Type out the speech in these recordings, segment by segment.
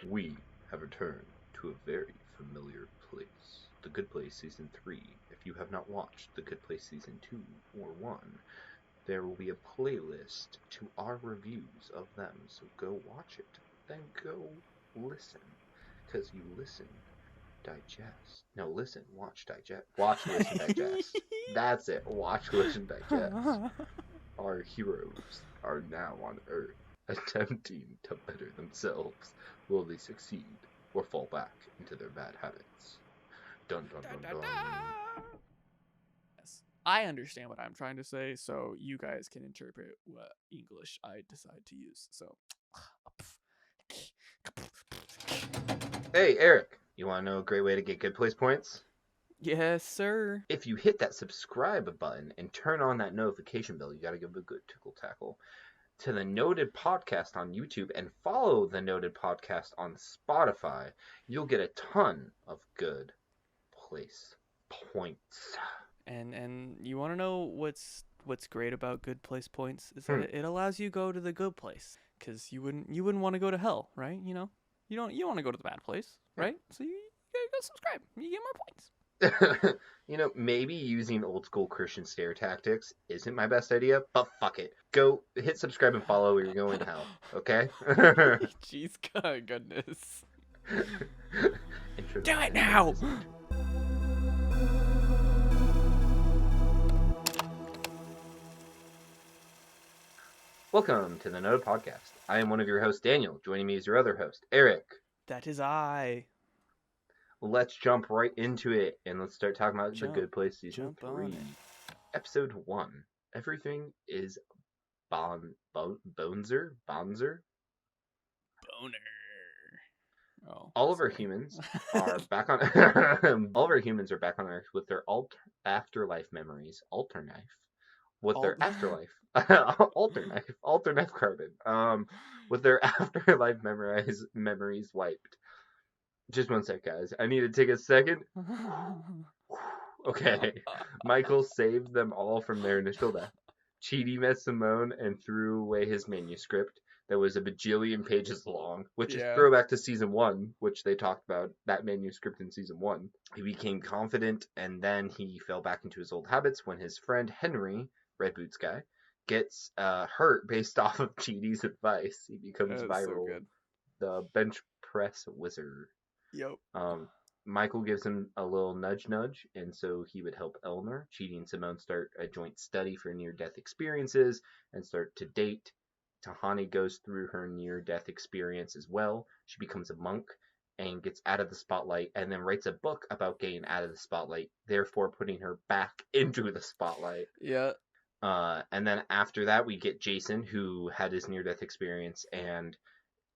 We have returned to a very familiar place. The Good Place Season 3. If you have not watched The Good Place Season 2 or 1, there will be a playlist to our reviews of them, so go watch it. Then go listen. Because you listen, digest. No, listen, watch, digest. Watch, listen, digest. That's it. Watch, listen, digest. Our heroes are now on Earth, attempting to better themselves. Will they succeed or fall back into their bad habits? Dun dun dun dun. Yes. I understand what I'm trying to say, so you guys can interpret what English I decide to use. So, Hey, Eric, you want to know a great way to get Good Place points? yes, sir. If you hit that subscribe button and turn on that notification bell, you got to give it a good tickle tackle to the Noted Podcast on YouTube and follow the Noted Podcast on Spotify. You'll get a ton of Good Place points. And you want to know what's great about good place points is that it allows you to go to the good place, because you wouldn't want to go to hell, right? You know, you don't want to go to the bad place, right? So you gotta go subscribe. You get more points. Maybe using old school Christian scare tactics isn't my best idea, but fuck it. Go hit subscribe and follow or you're going to hell, okay? Jeez, God, goodness. Do it now! Welcome to the Noted Podcast. I am one of your hosts, Daniel. Joining me is your other host, Eric. That is I. Let's jump right into it and let's start talking about The Good Place Season 3. Episode 1. Everything is Bonzer? Boner. Oh, all of our humans are back on all of our humans are back on Earth with their afterlife memories. With their afterlife alternative carbon. With their afterlife memories wiped. Just one sec, guys. I need to take a second. Okay. Michael saved them all from their initial death. Chidi met Simone and threw away his manuscript that was a bajillion pages long, which is throwback to season 1, which they talked about that manuscript in season 1. He became confident, and then he fell back into his old habits when his friend Henry, Red Boots guy, gets hurt based off of Chidi's advice. He becomes viral. So the bench press wizard. Yep. Michael gives him a little nudge, and so he would help Eleanor. Chidi and Simone start a joint study for near-death experiences and start to date. Hani goes through her near-death experience as well. She becomes a monk and gets out of the spotlight and then writes a book about getting out of the spotlight, therefore putting her back into the spotlight. Yeah. And then after that, we get Jason, who had his near-death experience, and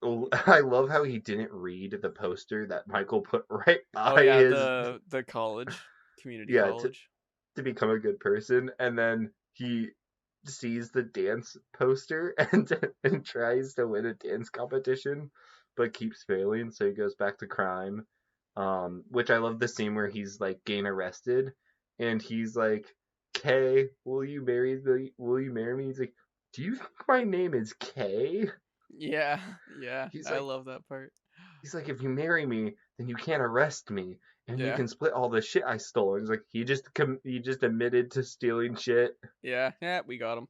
I love how he didn't read the poster that Michael put right by his... the college, community college. To become a good person, and then he sees the dance poster and tries to win a dance competition, but keeps failing, so he goes back to crime. Which I love the scene where he's like getting arrested, and he's like, "Kay, will you marry me? He's like, "Do you think my name is Kay?" Yeah. I love that part. He's like, "If you marry me, then you can't arrest me, and you can split all the shit I stole." And he's like, he just admitted to stealing shit. Yeah, we got him.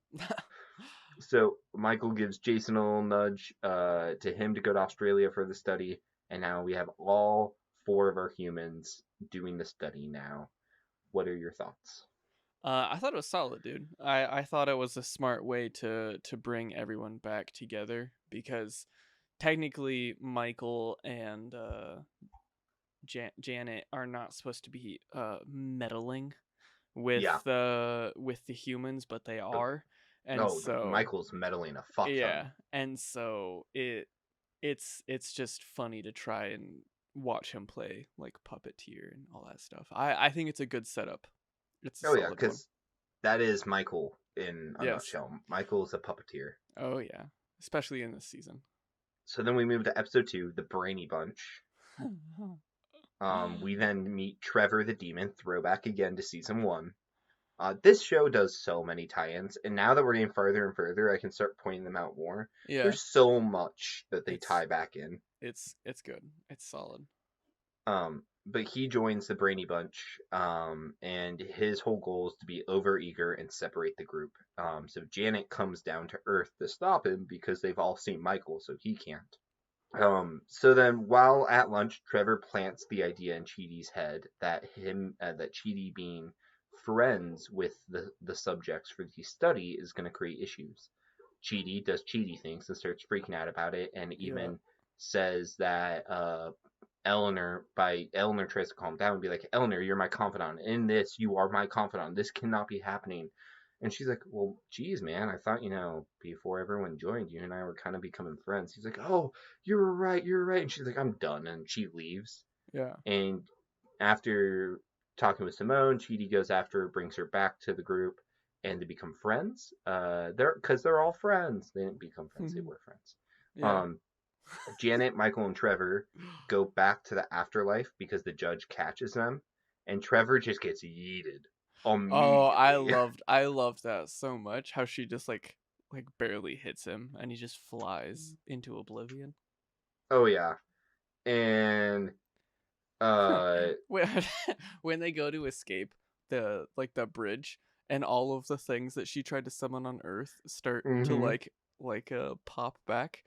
So Michael gives Jason a little nudge to him to go to Australia for the study, and now we have all 4 of our humans doing the study now. What are your thoughts? I thought it was solid, dude. I thought it was a smart way to bring everyone back together, because technically Michael and Janet are not supposed to be meddling with the humans, but they are. And so Michael's meddling a fuck ton. Yeah, and so it's just funny to try and watch him play like puppeteer and all that stuff. I think it's a good setup. It's because that is Michael in a nutshell. Michael's a puppeteer. Oh yeah, especially in this season. So then we move to episode 2, the Brainy Bunch. We then meet Trevor the Demon, throwback again to season 1. This show does so many tie-ins, and now that we're getting farther and further, I can start pointing them out more. Yeah, There's so much that they it's tie back in. it's good. It's solid. But he joins the Brainy Bunch, and his whole goal is to be overeager and separate the group. So Janet comes down to Earth to stop him because they've all seen Michael, so he can't. So then, while at lunch, Trevor plants the idea in Chidi's head that Chidi being friends with the subjects for the study is going to create issues. Chidi does Chidi things and starts freaking out about it, and Yeah. even says that Eleanor tries to calm down and be like, Eleanor, you're my confidant. In this, you are my confidant. This cannot be happening. And she's like, well, geez, man, I thought, before everyone joined, you and I were kind of becoming friends. He's like, oh, you're right. And she's like, I'm done. And she leaves. Yeah. And after talking with Simone, Chidi goes after her, brings her back to the group, and they become friends. Because they're all friends. They didn't become friends, they were friends. Yeah. Janet, Michael, and Trevor go back to the afterlife because the judge catches them, and Trevor just gets yeeted Oh, immediately. I loved that so much. How she just like barely hits him and he just flies into oblivion. Oh yeah, and uh, when when they go to escape the bridge and all of the things that she tried to summon on Earth start to mm-hmm. pop back.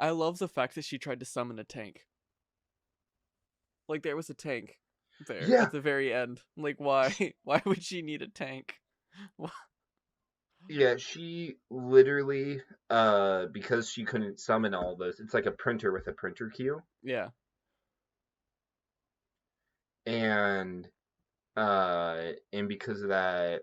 I love the fact that she tried to summon a tank. Like there was a tank there Yeah, at the very end. Like why why would she need a tank? yeah, she literally, because she couldn't summon all those, it's like a printer with a printer queue, Yeah. and and because of that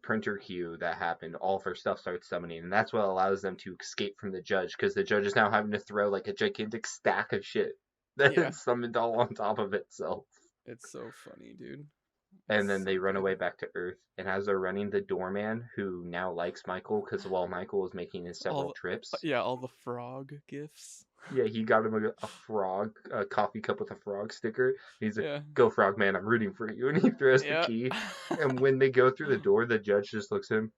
printer queue that happened, all of her stuff starts summoning, and that's what allows them to escape from the judge, because the judge is now having to throw like a gigantic stack of shit that Yeah. is summoned all on top of itself. It's so funny, dude. And It's then so they run good. away back to Earth. And as they're running, the doorman, who now likes Michael, because while Michael was making his several All trips, yeah, all the frog gifts. yeah, he got him a frog, a coffee cup with a frog sticker. He's like, Yeah. "Go, frog man, I'm rooting for you." And he throws the Yeah. key. And when they go through the door, the judge just looks at him.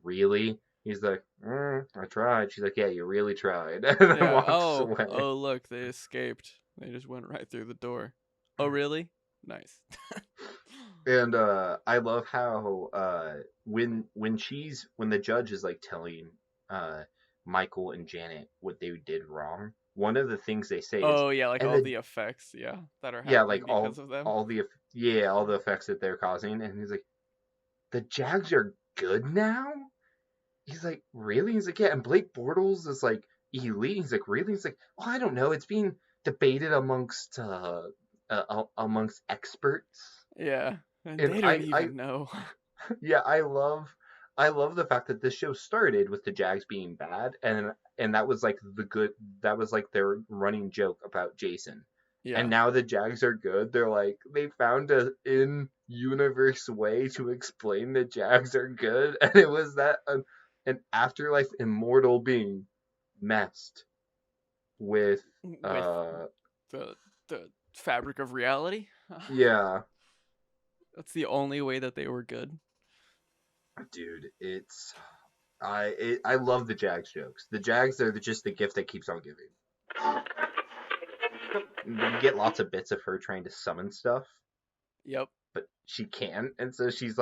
Really? He's like, "I tried." She's like, "Yeah, you really tried," and then Yeah. walks Oh, away. oh, look, they escaped. They just went right through the door. Oh, really? Nice. And I love how when the judge is like telling uh, Michael and Janet what they did wrong, one of the things they say is, Oh, yeah, like and all the the effects, yeah, that are yeah, like happening because of them. all the effects that they're causing, and he's like, the Jags are good now. He's like, really? He's like, yeah, and Blake Bortles is like elite. He's like, really? He's like, well, I don't know. It's being debated amongst experts, Yeah, and and they don't even know. yeah, I love the fact that this show started with the Jags being bad, and that was like their running joke about Jason. And Yeah. now the Jags are good. They're like they found a in universe way to explain the Jags are good, and it was that an afterlife immortal being messed with With the fabric of reality. yeah, That's the only way that they were good. dude, I love the Jags jokes. The Jags are just the gift that keeps on giving. You get lots of bits of her trying to summon stuff, Yep. but she can't, and so she's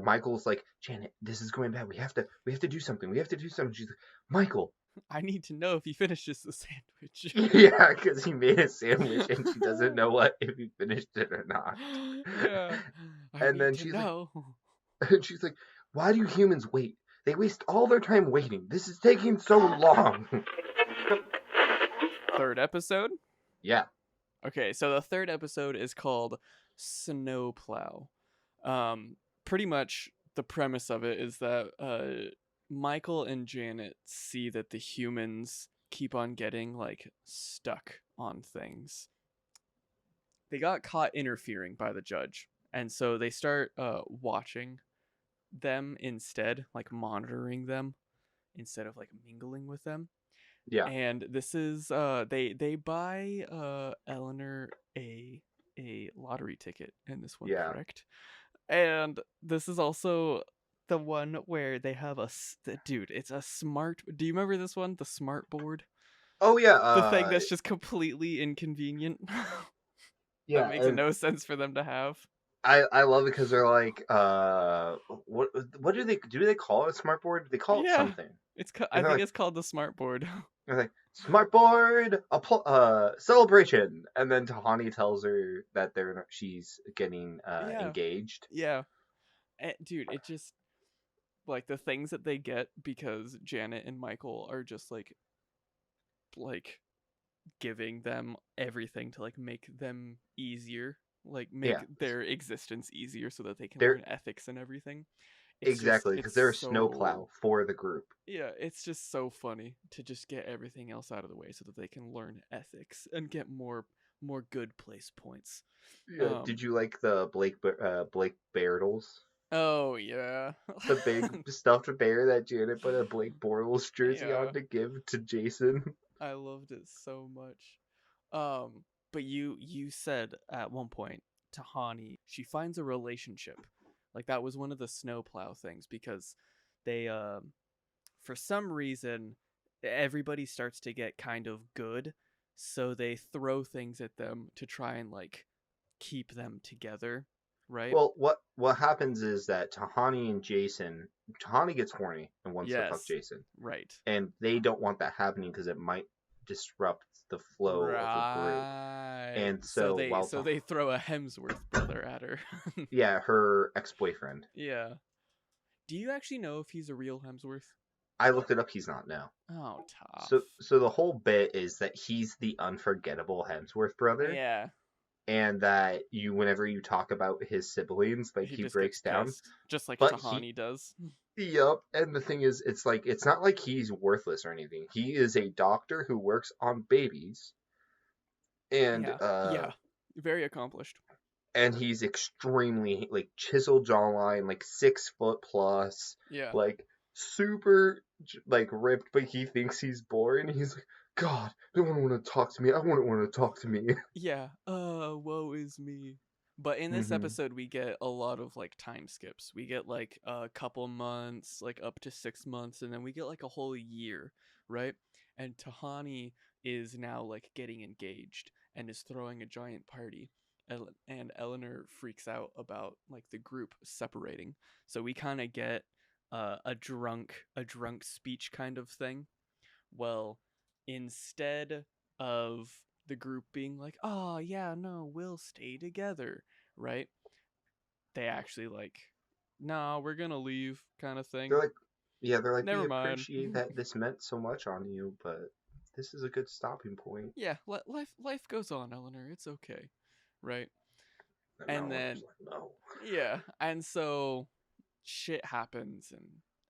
Michael's like, Janet, this is going bad. We have to do something. We have to do something. She's like, Michael, I need to know if he finishes the sandwich. yeah, because he made a sandwich and she doesn't know what if he finished it or not. Yeah. I And need then to know. she's like, why do humans wait? They waste all their time waiting. This is taking so long. Third episode? Yeah, Okay, so the third episode is called Snowplow. Pretty much the premise of it is that Michael and Janet see that the humans keep on getting like stuck on things. They got caught interfering by the judge, and so they start watching them instead, like monitoring them instead of like mingling with them. yeah, And this is they buy Eleanor a lottery ticket in this one, yeah. correct? And this is also the one where they have dude, it's a smart. Do you remember this one? The smart board? Oh yeah, The thing that's just completely inconvenient. That yeah, makes and no sense for them to have. I love it because they're like, what do they call it? A smart board? They call it Yeah. something, I and think it's called the smart board. they're like smart board, celebration, and then Tahani tells her that she's getting Yeah. engaged. Yeah. Dude, it just like the things that they get because Janet and Michael are just like giving them everything to like make them easier, like Yeah, make their existence easier so that they can they're learn ethics and everything. exactly because It's they're a so snowplow for the group. yeah, it's just so funny to just get everything else out of the way so that they can learn ethics and get more good place points. Yeah, did you like the Blake Bertles? Oh yeah. The big stuffed bear that Janet put a Blake Bortles jersey Yeah. on to give to Jason. I loved it so much. But you said at one point to Hani, she finds a relationship. Like that was one of the snowplow things because they for some reason everybody starts to get kind of good, so they throw things at them to try and like keep them together, right? Well, what happens is that Tahani gets horny and wants to fuck Yes. Jason, Right. and they don't want that happening because it might disrupt the flow of a group. Right. And so So they throw a Hemsworth brother at her. yeah, her ex-boyfriend. Yeah. Do you actually know if he's a real Hemsworth? I looked it up. He's not now. Oh, tough. So the whole bit is that he's the unforgettable Hemsworth brother, Yeah. and that whenever you talk about his siblings, like He he just gets breaks down. pissed, just like But he Tahani does. Yep, and the thing is, it's not like he's worthless or anything. He is a doctor who works on babies, and Yeah. Yeah. Very accomplished. he's extremely like chiseled jawline, like 6 foot plus, Yeah. like super like ripped, but he thinks he's boring. He's like, God, no one want to talk to me. I wouldn't want to talk to me. Yeah. Woe is me. But in this hmm episode, we get a lot of like time skips. We get like a couple months, like up to 6 months, and then we get like a whole year, right? And Tahani is now like getting engaged and is throwing a giant party. And Eleanor freaks out about like the group separating. So we kind of get a drunk speech kind of thing. Well, instead of the group being like, "Oh, yeah, no, we'll stay together," right? They actually like, "No, we're going to leave," kind of They're thing. like, yeah, they're like, we Never mind. appreciate that this meant so much on you, but this is a good stopping point. Yeah, life goes on, Eleanor. It's okay. Right? And And Eleanor's then like, no. yeah, and so shit happens and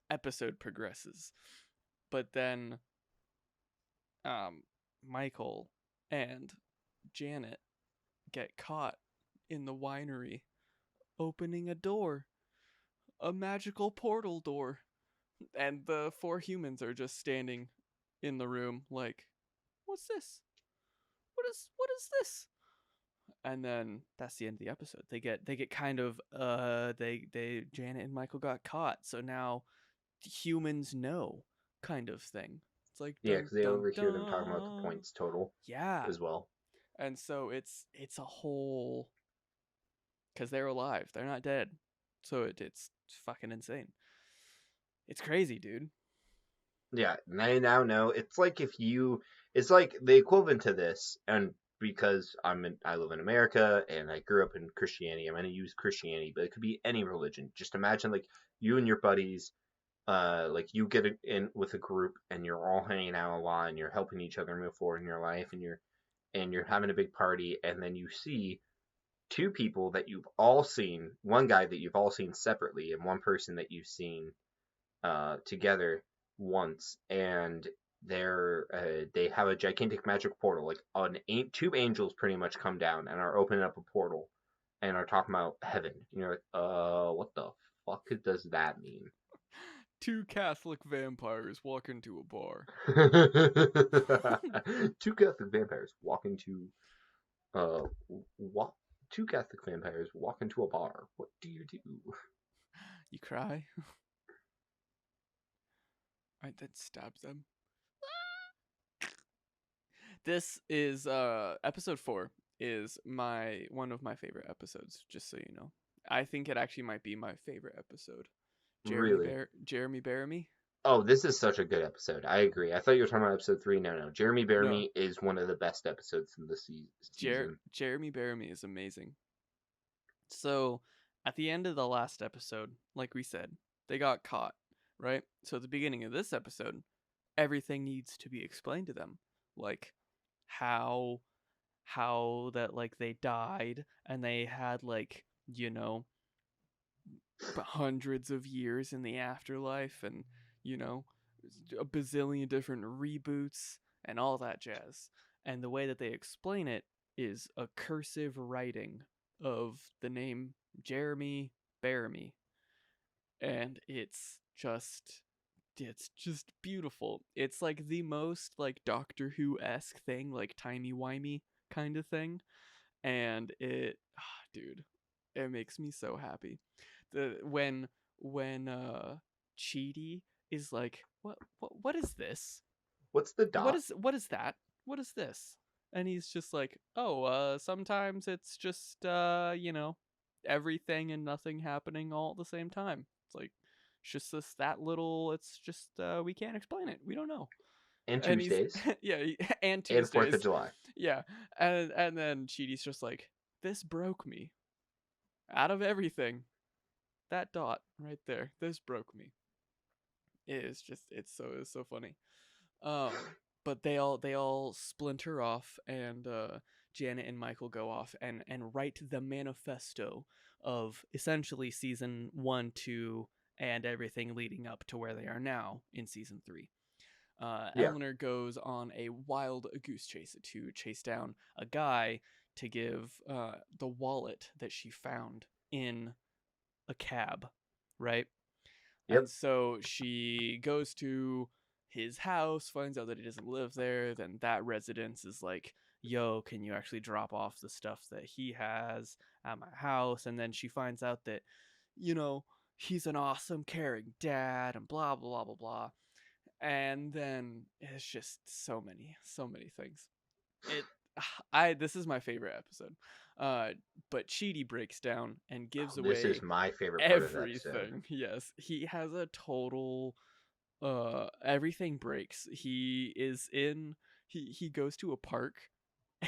episode progresses. But then um Michael and Janet get caught in the winery opening a door, a magical portal door. And the four humans are just standing in the room like, "What's this? What is this?" And then that's the end of the episode. They get kind of they Janet and Michael got caught. So now humans know kind of thing. It's like Yeah, dun because they dun overhear them talking about the dun. points total Yeah. as well. And so it's a whole cuz they're alive. They're not dead. So it's fucking insane. It's crazy, dude. Yeah, and they now know. It's like the equivalent to this, and because I live in America and I grew up in Christianity, I'm going to use Christianity, but it could be any religion. Just imagine like you and your buddies, like you get in with a group and you're all hanging out a lot and you're helping each other move forward in your life and you're having a big party and then you see two people that you've all seen, one guy that you've all seen separately and one person that you've seen together once, and they have a gigantic magic portal. Like two angels pretty much come down and are opening up a portal and are talking about heaven. And you're like, what the fuck does that mean? Two Catholic vampires walk into a bar. Two Catholic vampires walk into what? two Catholic vampires walk into a bar. What do you do? You cry. Right, then stabs them. This is episode 4 is one of my favorite episodes, just so you know. I think it actually might be my favorite episode. Really? Jeremy Bearimy? Oh, this is such a good episode. I agree. I thought you were talking about episode 3. No. Jeremy No. Bearimy is one of the best episodes in the season. Jeremy Bearimy is amazing. So, at the end of the last episode, like we said, they got caught, right? So at the beginning of this episode, everything needs to be explained to them. Like how that like they died and they had like, you know, hundreds of years in the afterlife and, you know, a bazillion different reboots and all that jazz. And the way that they explain it is a cursive writing of the name Jeremy Bearimy. And it's just beautiful. It's like the most like Doctor Who-esque thing, like timey-wimey kind of thing. And dude, it makes me so happy. When Chidi is like, what is this? What's the dot? What is that? What is this? And he's just like, sometimes it's just you know, everything and nothing happening all at the same time. It's like it's just that little. It's just we can't explain it. We don't know. And And he's Tuesdays. yeah, and And 4th of Tuesdays. July. Yeah, and then Chidi's just like, this broke me. Out of everything, that dot right there, this broke me. It's so funny. Um, but they all splinter off, and Janet and Michael go off and write the manifesto of essentially season 1, 2, and everything leading up to where they are now in season 3. Yeah. Eleanor goes on a wild goose chase to chase down a guy to give the wallet that she found in a cab, right? Yep. And so she goes to his house, finds out that he doesn't live there. Then that residence is like, yo, can you actually drop off the stuff that he has at my house? And then she finds out that, you know, he's an awesome, caring dad and blah, blah, blah, blah. And then it's just so many things. This is my favorite episode. But Chidi breaks down and gives away This is my favorite part of the episode. everything. Yes, he has a total everything breaks. He goes to a park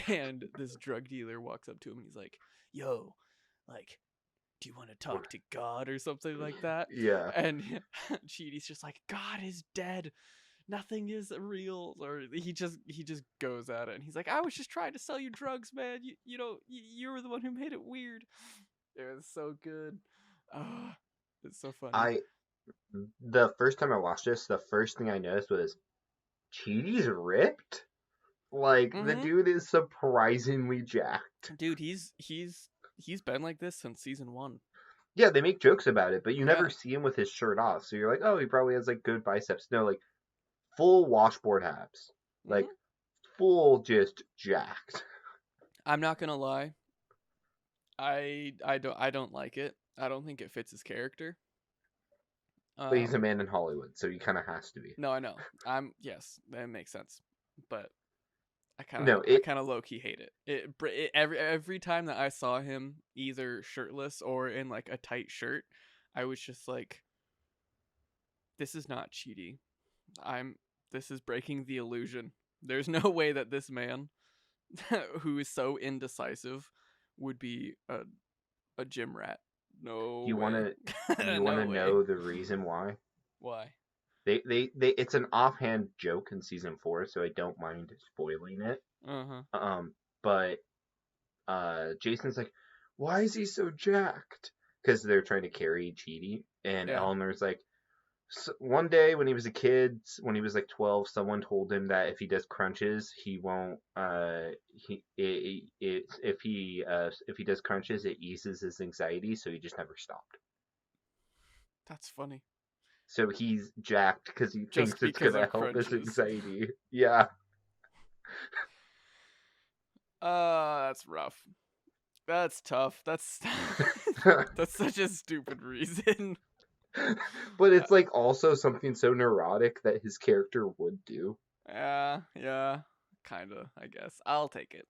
and this drug dealer walks up to him and he's like, "Yo, like, do you want to talk to God or something like that?" Yeah. And Chidi's just like, "God is dead. Nothing is real." Or he just goes at it and he's like, "I was just trying to sell you drugs, man. You know, you were the one who made it weird." It was so good. It's so funny. The first time I watched this, the first thing I noticed was Chidi's ripped. Like the dude is surprisingly jacked. Dude, he's been like this since season 1. Yeah, they make jokes about it, but you never see him with his shirt off. So you're like, oh, he probably has like good biceps. No, like full washboard abs. Like full just jacked. I'm not gonna lie. I don't like it. I don't think it fits his character. But he's a man in Hollywood, so he kind of has to be. No, I know. Yes, that makes sense. But I kind of low key hate it. Every time that I saw him either shirtless or in like a tight shirt, I was just like, this is not Chidi. This is breaking the illusion. There's no way that this man who is so indecisive would be a gym rat. No. You want to know the reason why? Why? They it's an offhand joke in season 4, so I don't mind spoiling it. But Jason's like, why is he so jacked? Because they're trying to carry Chidi, and Eleanor's like, so one day when he was a kid, when he was like 12, someone told him that if he does crunches, he won't. If he does crunches, it eases his anxiety, so he just never stopped. That's funny. So he's jacked because he thinks it's gonna help his anxiety. Yeah. That's rough. That's tough. That's that's such a stupid reason. But it's like also something so neurotic that his character would do. Yeah, kinda, I guess. I'll take it.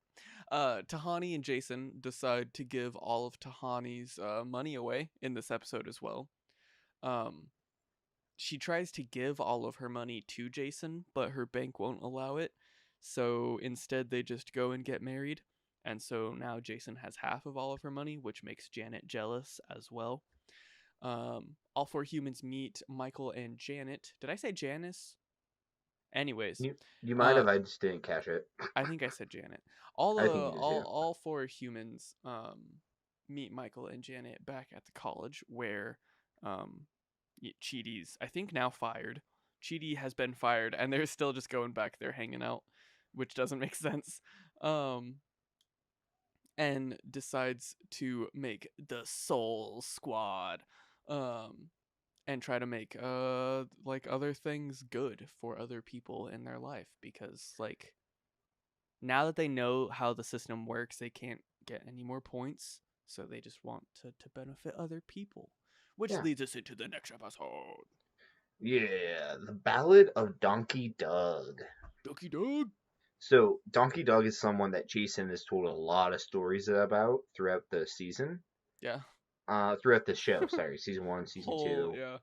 Tahani and Jason decide to give all of Tahani's money away in this episode as well. Um, she tries to give all of her money to Jason, but her bank won't allow it. So instead, they just go and get married. And so now Jason has half of all of her money, which makes Janet jealous as well. All four humans meet Michael and Janet. Did I say Janice? Anyways, You might uh, have, I just didn't catch it. I think I said Janet. All I think it is, yeah. all four humans meet Michael and Janet back at the college where um Chidi's I think now fired. Chidi has been fired and they're still just going back there hanging out, which doesn't make sense. Um and decides to make the Soul Squad. Um and try to make like other things good for other people in their life because like now that they know how the system works, they can't get any more points. So they just want to benefit other people. Which Yeah. leads us into the next episode. Yeah, the Ballad of Donkey Doug. Ducky Dog. So Donkey Doug is someone that Jason has told a lot of stories about throughout the season. Yeah. Throughout the show, sorry, season 1, season 2. Yeah.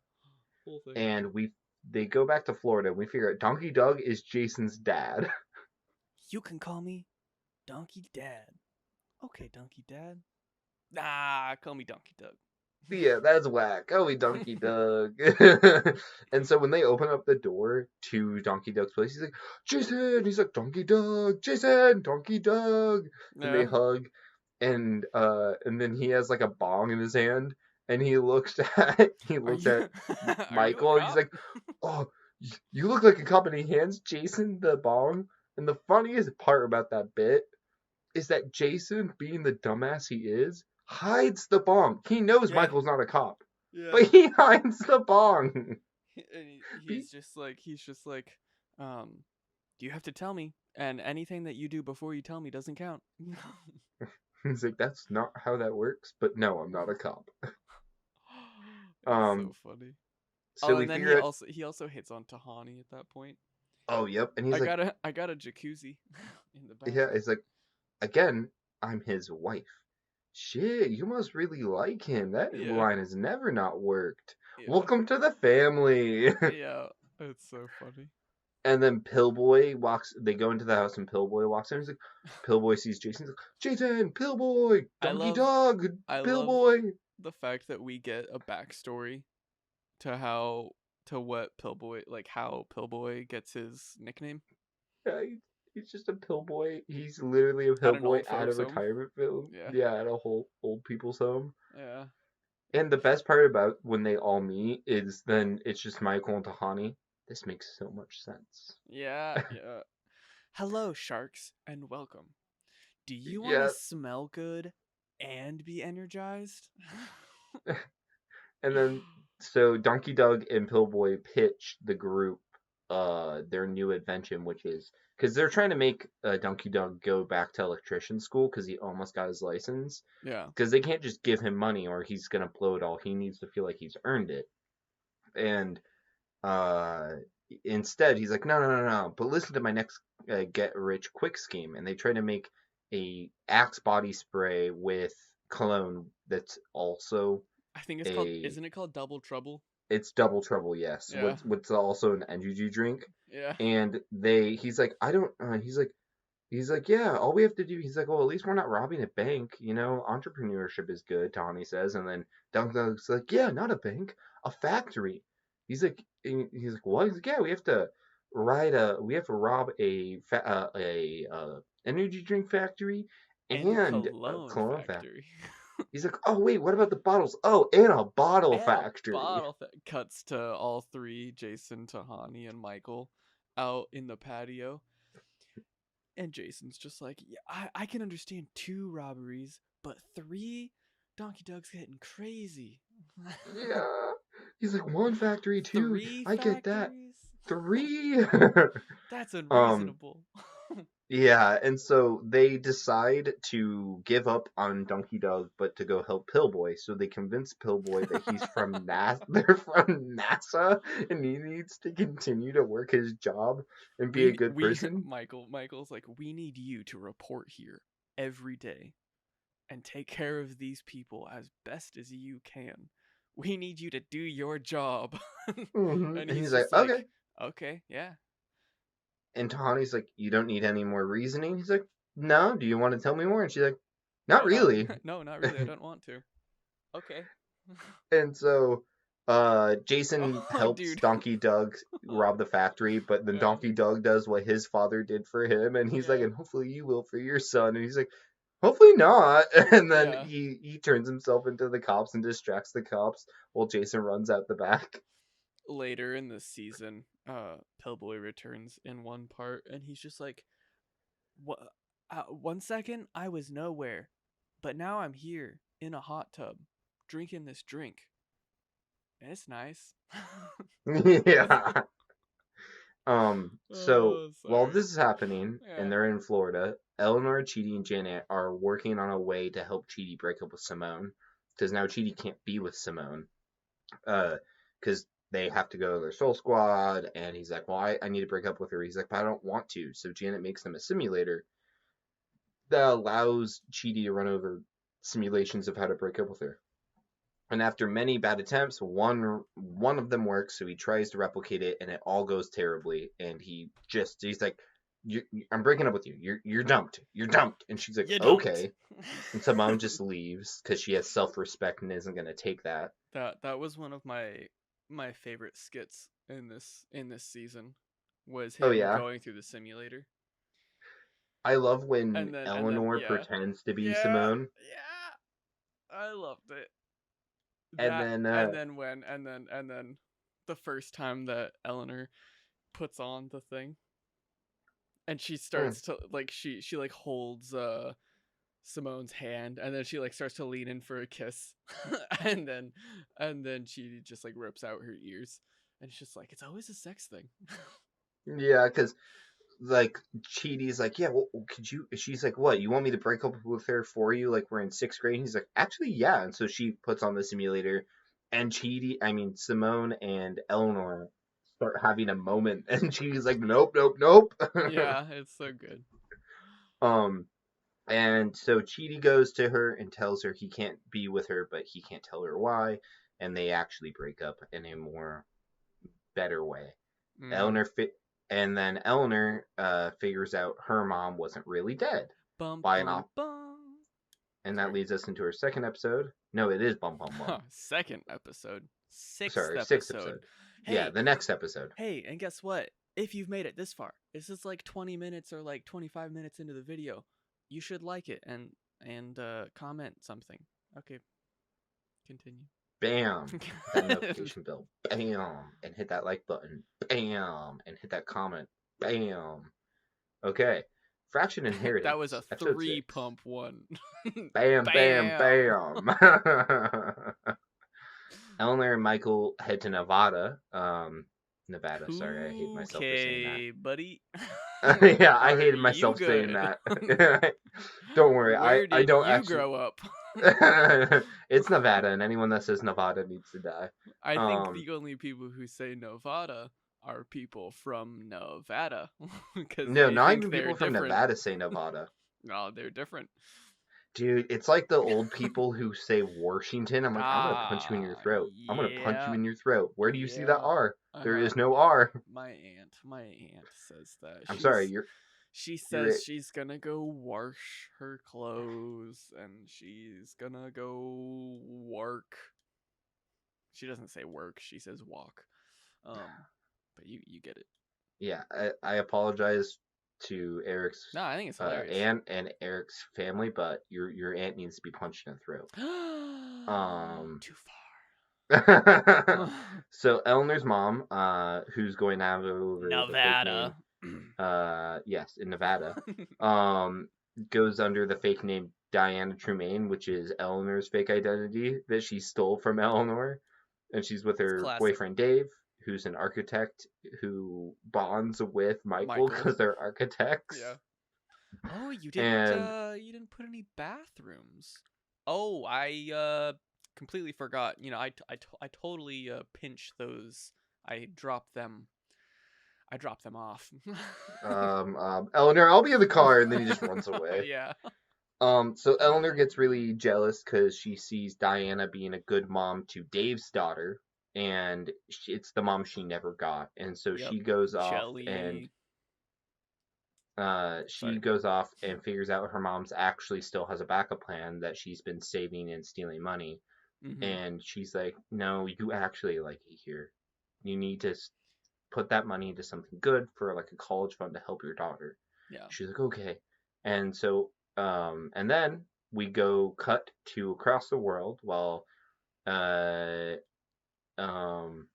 Whole thing. And they go back to Florida and we figure out Donkey Doug is Jason's dad. You can call me Donkey Dad. Okay, Donkey Dad. Nah, call me Donkey Doug. Yeah, that's whack. Call me Donkey Doug. And so when they open up the door to Donkey Doug's place, he's like, Jason! He's like, Donkey Doug! Jason! Donkey Doug! And they hug. And then he has like a bong in his hand. And he looks at Michael and he's like, oh, you look like a cop. And he hands Jason the bong. And the funniest part about that bit is that Jason, being the dumbass he is, hides the bong. He knows Michael's not a cop, but he hides the bong. He's just like, you have to tell me, and anything that you do before you tell me doesn't count. He's like, that's not how that works, but no, I'm not a cop. So funny. So and then he also hits on Tahani at that point. Oh, yep. And he's I got a jacuzzi in the back. Yeah, it's like, again, I'm his wife. Shit, you must really like him. That line has never not worked. Yeah. Welcome to the family. Yeah, it's so funny. And then Pillboy they go into the house and Pillboy walks in. He's like, Pillboy sees Jason. He's like, Jason, Pillboy, Donkey Dog, Pillboy. The fact that we get a backstory to how Pillboy gets his nickname. Yeah, he's just a pillboy. He's literally a pillboy at a retirement film. Yeah, at a whole old people's home. Yeah. And the best part about when they all meet is then it's just Michael and Tahani. This makes so much sense. Yeah. Hello, sharks, and welcome. Do you want to smell good and be energized? And then, so Donkey Doug and Pillboy pitch the group their new invention, which is because they're trying to make Donkey Doug go back to electrician school because he almost got his license. Yeah. Because they can't just give him money or he's gonna blow it all. He needs to feel like he's earned it. And instead, he's like, no. But listen to my next get rich quick scheme. And they try to make a Axe body spray with cologne that's also. I think it's called. Isn't it called Double Trouble? It's Double Trouble, yes. Yeah. What's also an energy drink. Yeah. And he's like, I don't. He's like, yeah. All we have to do. He's like, well, at least we're not robbing a bank. You know, entrepreneurship is good. Tawny says, and then Doug's like, yeah, not a bank, a factory. He's like, what? He's like, yeah, we have to rob a energy drink factory and a cologne factory. He's like, oh wait, what about the bottles? Oh, and a bottle factory. Cuts to all three, Jason, Tahani, and Michael, out in the patio. And Jason's just like, yeah, I can understand 2 robberies, but 3? Donkey Doug's getting crazy. Yeah. He's like, 1 factory, 2. 3 I get that. 3. That's unreasonable. Yeah, and so they decide to give up on Donkey Dog, but to go help Pillboy. So they convince Pillboy that he's from NASA. They're from NASA, and he needs to continue to work his job and be a good we person. Michael's like, we need you to report here every day and take care of these people as best as you can. We need you to do your job. And And he's he's like, just okay. like, okay, yeah. And Tahani's like, you don't need any more reasoning. He's like, no. Do you want to tell me more? And she's like, not No, not really. no, not really. I don't want to. Okay. And so Jason Oh, helps dude. Donkey Doug rob the factory, but then Yeah. Donkey Doug does what his father did for him, and he's like, Yeah. and hopefully you will for your son. And he's like, hopefully not. And then Yeah. he turns himself into the cops and distracts the cops while Jason runs out the back. Later in the season, Pillboy returns in one part, and he's just like, "What? 1 second, I was nowhere, but now I'm here in a hot tub, drinking this drink, and it's nice." Yeah. So Oh, while sorry. this is happening and Yeah. they're in Florida, Eleanor, Chidi, and Janet are working on a way to help Chidi break up with Simone. Because now Chidi can't be with Simone. Because they have to go to their soul squad, and he's like, well, I need to break up with her. He's like, but I don't want to. So Janet makes them a simulator that allows Chidi to run over simulations of how to break up with her. And after many bad attempts, one of them works, so he tries to replicate it, and it all goes terribly. And he's like, "I'm breaking up with you. You're dumped. You're dumped." And she's like, You dumped. "Okay." And Simone just leaves because she has self respect and isn't gonna take that. That was one of my favorite skits in this season, was Oh him yeah, going through the simulator. I love when And then Eleanor yeah. pretends to be Yeah. Simone, Yeah. I loved it. and That then and then the first time that Eleanor puts on the thing, and she mm, starts to like, she like holds Simone's hand, and then she like starts to lean in for a kiss. and then she just like rips out her ears, and it's just like, it's always a sex thing. yeah, because like Chidi's like, yeah, well, could you? She's like, what? You want me to break up with her for you? Like we're in sixth grade. And he's like, actually, yeah. And so she puts on the simulator, and Simone and Eleanor start having a moment, and she's like, nope, nope, nope. Yeah, it's so good. um, and so Chidi goes to her and tells her he can't be with her, but he can't tell her why, and they actually break up in a more better way. Mm-hmm. Eleanor fi- and then Eleanor figures out her mom wasn't really dead Bum by an bum off, bum. and that Sorry. leads us into our second episode. No, it is Bum Bum Bum. Second episode. Sixth Sorry, sixth episode. episode. Yeah, Hey, the next episode. hey, and guess what? If you've made it this far, this is like 20 minutes or like 25 minutes into the video, you should like it and comment something. Okay, continue. Bam! Hit that notification bell. Bam! And hit that like button. Bam! And hit that comment. Bam! Okay. Fraction That was a Inheritance, episode 6. three-pump one. Bam, bam, Bam. bam. Eleanor and Michael head to Nevada. Nevada, sorry, I hate myself for saying that. Okay, buddy. Yeah, I Are hated you myself saying good? that. Don't worry, Where I did don't you actually. grow up? It's Nevada, and anyone that says Nevada needs to die. I think Um, the only people who say Nevada are people from Nevada because no, they not think even they're people from different. Nevada say Nevada. No, they're different. Dude, it's like the old people who say Washington. I'm like, I'm gonna punch you in your Ah, throat. I'm gonna punch you yeah, in your throat. Where do you see that yeah. R? There Uh-huh. is no R. My aunt says that. I'm sorry, She you're says she's gonna go wash her clothes and she's gonna go work. She doesn't say work, she says walk. But you get it. yeah. I apologize to Eric's No, I think it's hilarious. aunt and Eric's family, but your aunt needs to be punched in the throat. Um, Too far. so Eleanor's mom, who's going to have over the fake name, Nevada. yes, in Nevada, um, goes under the fake name Diana Tremaine, which is Eleanor's fake identity that she stole from Eleanor, and she's with It's her classic. boyfriend Dave, who's an architect who bonds with Michael Michael. because they're architects. Yeah. Oh, And you didn't put any bathrooms. Oh, I completely forgot. You know, I totally pinch those. I drop them. I drop them off. Eleanor, I'll be in the car, and then he just runs away. Yeah. So Eleanor gets really jealous because she sees Diana being a good mom to Dave's daughter, and it's the mom she never got, and so Yep. Jelly. she Sorry. goes off and figures out her mom's actually still has a backup plan that she's been saving and stealing money, Mhm. and she's like, "No, you actually like it here. You need to put that money into something good for like a college fund to help your daughter." Yeah. She's like, "Okay." And so, and then we go cut to across the world while, uh, um,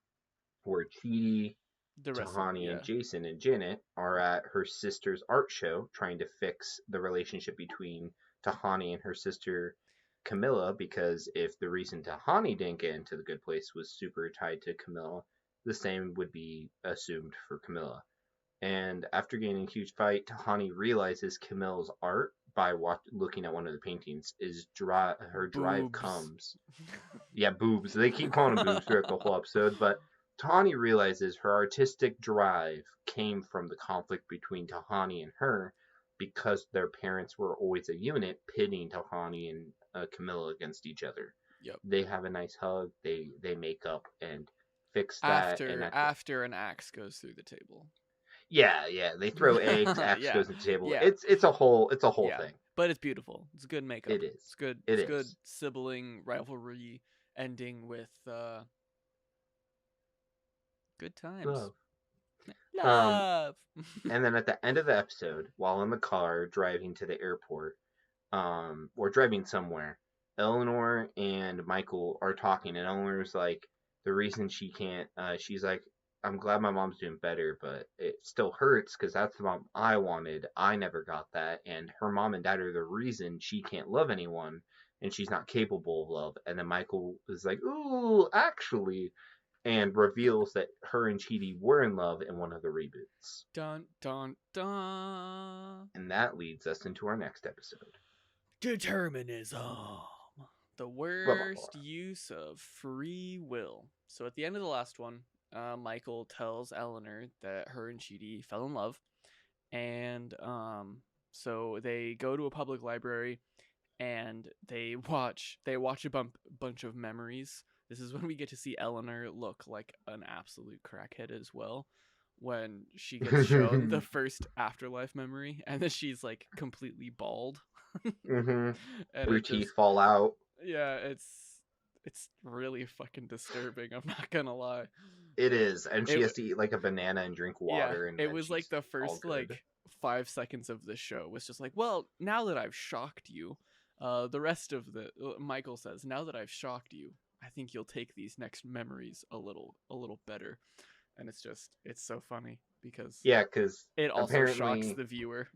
where Chidi, The rest of Tahani, and yeah. Jason and Janet are at her sister's art show trying to fix the relationship between Tahani and her sister Camilla, because if the reason Tahani didn't get into the good place was super tied to Camilla, the same would be assumed for Camilla. And after getting a huge fight, Tahani realizes Camille's art by looking at one of the paintings is dry. Her drive Boobs. comes. Yeah, boobs. They keep calling them boobs throughout the whole episode, but Tahani realizes her artistic drive came from the conflict between Tahani and her because their parents were always a unit, pitting Tahani and Camilla against each other. Yep. They have a nice hug. They make up and fix that, and After an axe goes through the table. yeah, they throw eggs. Axe Yeah. goes to the table. Yeah. It's a whole Yeah. thing. But it's beautiful. It's good makeup. It is. It's good. It It's good is. sibling rivalry ending with good times. Love. Um, Love. and then at the end of the episode, while in the car driving to the airport, or driving somewhere, Eleanor and Michael are talking, and Eleanor's like, the reason she can't, she's like, I'm glad my mom's doing better, but it still hurts because that's the mom I wanted. I never got that, and her mom and dad are the reason she can't love anyone, and she's not capable of love. And then Michael is like, ooh, actually, and reveals that her and Chidi were in love in one of the reboots. Dun dun dun. And that leads us into our next episode. Determinism. The Blah, blah, blah. worst use of free will. So at the end of the last one, Michael tells Eleanor that her and Chidi fell in love, and so they go to a public library and they watch a bunch of memories. This is when we get to see Eleanor look like an absolute crackhead as well, when she gets shown the first afterlife memory and then she's like completely bald. Mm-hmm. And Her it teeth just, fall out. yeah, it's really fucking disturbing, I'm not gonna lie. It is, and she It has to eat like a banana and drink Yeah, water, and it then was like she's the all first good. like 5 seconds of the show was just like, well, now that I've shocked you, the rest of the Michael says, now that I've shocked you, I think you'll take these next memories a little better, and it's so funny because Yeah, because it also shocks apparently, the viewer.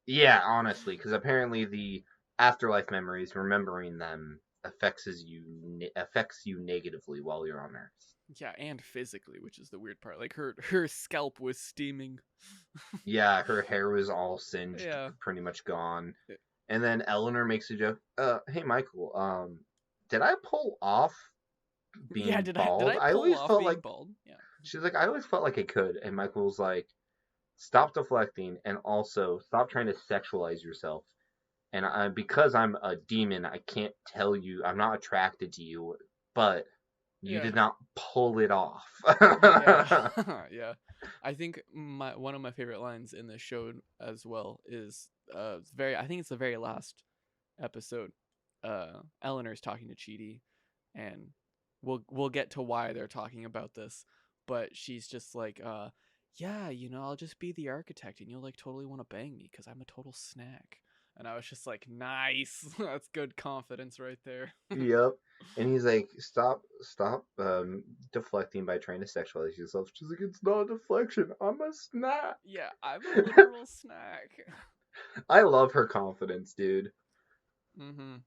yeah, honestly, because apparently the afterlife memories, remembering them affects you negatively while you're on Earth. Yeah, and physically, which is the weird part. Like her scalp was steaming. Yeah, her hair was all singed, Yeah. pretty much gone. And then Eleanor makes a joke. Hey Michael, did I pull off Yeah, being did bald? I I pull always off felt being like bald? Yeah. she's like I always felt like I could, and Michael's like, stop deflecting, and also stop trying to sexualize yourself. And because I'm a demon, I can't tell you I'm not attracted to you, but you Yeah. did not pull it off. Yeah. Yeah. I think one of my favorite lines in this show as well is I think it's the very last episode. Eleanor's talking to Chidi, and we'll get to why they're talking about this, but she's just like yeah, I'll just be the architect and you'll like totally want to bang me cuz I'm a total snack. And I was just like, nice. That's good confidence right there. Yep. And he's like, stop deflecting by trying to sexualize yourself. She's like, it's not a deflection. I'm a snack. Yeah, I'm a literal snack. I love her confidence, dude. Mhm.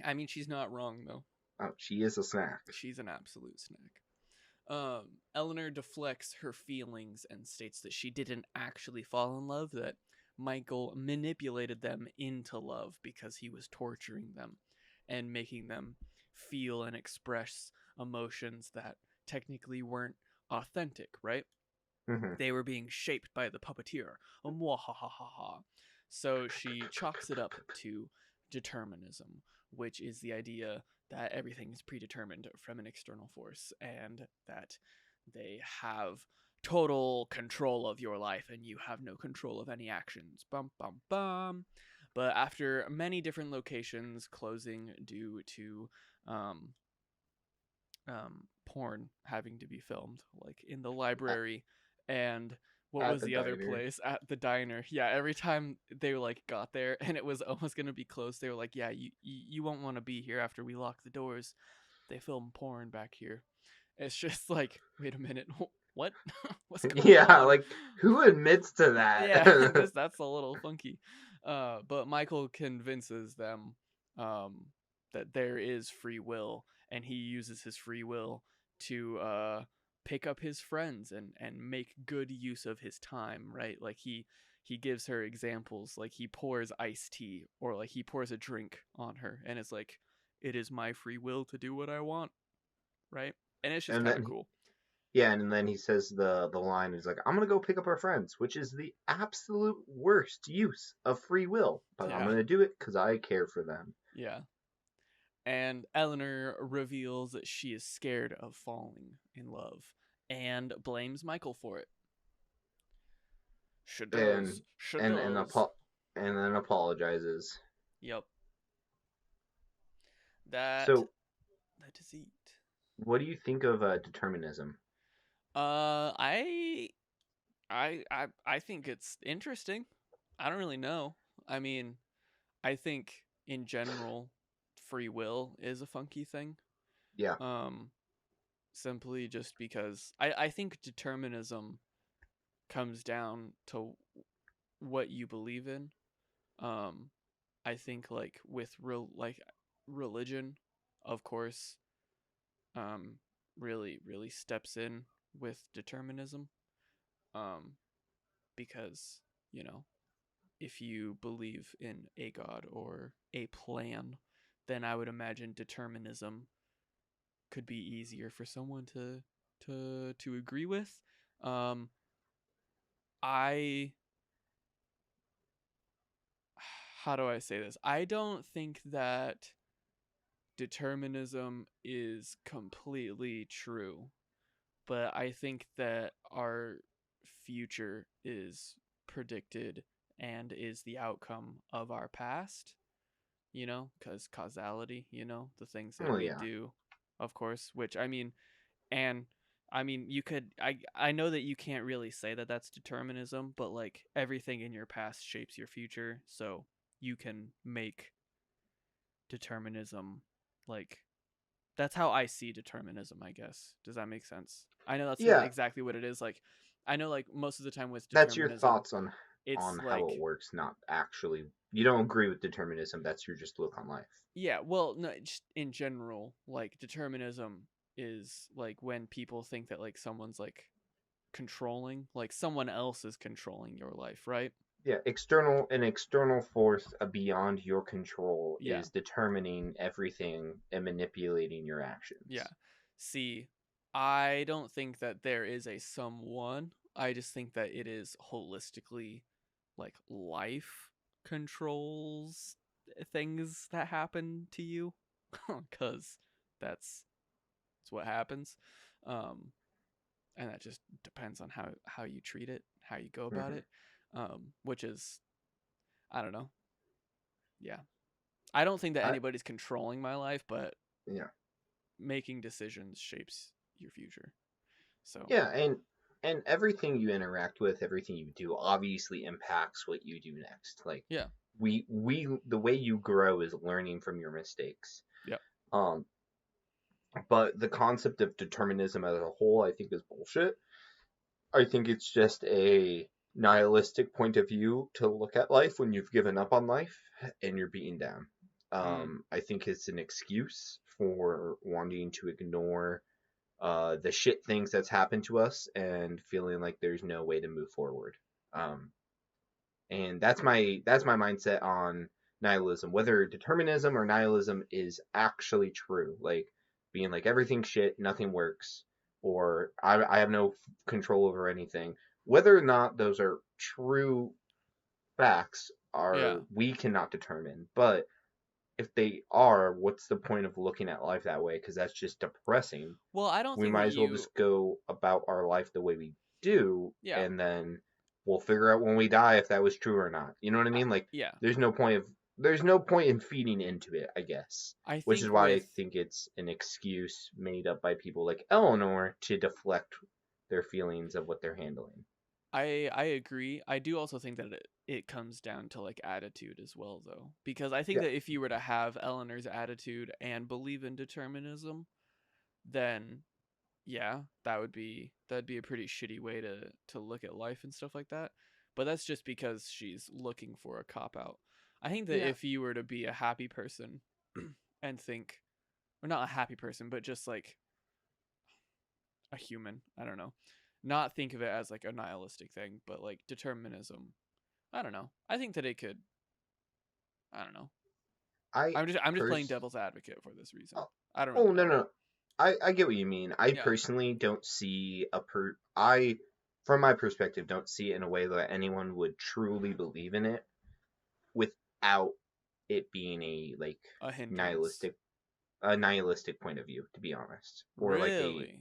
I mean, she's not wrong though. Oh, she is a snack. She's an absolute snack. Eleanor deflects her feelings and states that she didn't actually fall in love, that Michael manipulated them into love because he was torturing them and making them feel and express emotions that technically weren't authentic, right? Hmm. They were being shaped by the puppeteer. Mwahahaha. So she chalks it up to determinism, which is the idea that everything is predetermined from an external force and that they have total control of your life and you have no control of any actions. Bum, bum, bum. But after many different locations closing due to um, porn having to be filmed, like in the At, library, and what at was the the other diner. place at the diner? Yeah, every time they like got there and it was almost gonna be closed, they were like, "Yeah, you won't want to be here after we lock the doors. They film porn back here." It's just like, wait a minute, what? What's going Yeah, on? like who admits to Yeah, that? that's a little funky. But Michael convinces them um, that there is free will, and he uses his free will to pick up his friends and make good use of his time. Right, like he gives her examples, like he pours iced tea or like he pours a drink on her, and it's like it is my free will to do what I want. Right, and it's just And kind of then cool. yeah, and then he says the line is like, "I'm gonna go pick up our friends," which is the absolute worst use of free will, but I'm Yeah, gonna do it because I care for them. yeah. And Eleanor reveals that she is scared of falling in love and blames Michael for it. She And does. She and and does. apo- and then apologizes. Yep. That So, that is it. what do you think of determinism? I think it's interesting. I don't really know. I mean, I think in general free will is a funky thing. Yeah, Um Simply just because I think determinism comes down to what you believe in. Um, I think like with religion, of course, um, really steps in with determinism. Um, because you know if you believe in a god or a plan, then I would imagine determinism could be easier for someone to agree with. Um, I how do I say this? I don't think that determinism is completely true, but I think that our future is predicted and is the outcome of our past, because causality, the things that oh we yeah, do, of course, which and I mean, I know that you can't really say that that's determinism, but like everything in your past shapes your future, so you can make determinism like that's how I see determinism, I guess. Does that make sense? I know that's not yeah. exactly what it is. Like, I know, like, most of the time with That's your determinism, thoughts on it's how it like, works, not actually. You don't agree with determinism. That's your just look on life. yeah, well, no, just in general, like, determinism is like when people think that, like, someone's like controlling, like, someone else is controlling your life, right? Yeah, an external force beyond your control Yeah, is determining everything and manipulating your yeah. actions. See, I don't think that there is a someone. I just think that it is holistically like life controls things that happen to you because that's that's what happens. um and that just depends on how you treat it, how you go about Hmm. it. Which is, I don't know. Yeah, I don't think that I anybody's controlling my life, but yeah making decisions shapes your future. So yeah and everything you interact with, everything you do, obviously impacts what you do next. Like yeah. we the way you grow is learning from your mistakes. Yep. Um, but the concept of determinism as a whole, I think, is bullshit. I think it's just a nihilistic point of view to look at life when you've given up on life and you're beaten down. Mm. I think it's an excuse for wanting to ignore the shit things that's happened to us and feeling like there's no way to move forward. Um, And that's my mindset on nihilism. Whether determinism or nihilism is actually true, like being like everything's shit, nothing works, or I have no control over anything. Whether or not those are true facts Yeah. are we cannot determine. But if they are, what's the point of looking at life that way? Because that's just depressing. Well, I don't We think that might as well you. just go about our life the way we do, Yeah. and then we'll figure out when we die if that was true or not. You know what I I, mean? Like, yeah. there's no point of there's no point in feeding into it, I guess. I Which is think why I with think it's an excuse made up by people like Eleanor to deflect their feelings of what they're handling. I agree. I do also think that it comes down to like attitude as well though. Because I think Yeah, that if you were to have Eleanor's attitude and believe in determinism, then yeah, that'd be a pretty shitty way to look at life and stuff like that. But that's just because she's looking for a cop out. I think that yeah. if you were to be a happy person and think, or not a happy person, but just like a human, I don't know, not think of it as like a nihilistic thing, but like determinism. I don't know. I think that it could. I don't know. I I'm just playing pers devil's advocate for this reason. oh, I don't oh really no know. no. I get what you mean. I Yeah. personally don't see I from my perspective don't see it in a way that anyone would truly believe in it without it being a like A hindrance. nihilistic a nihilistic point of view, to be honest. Or like a Really?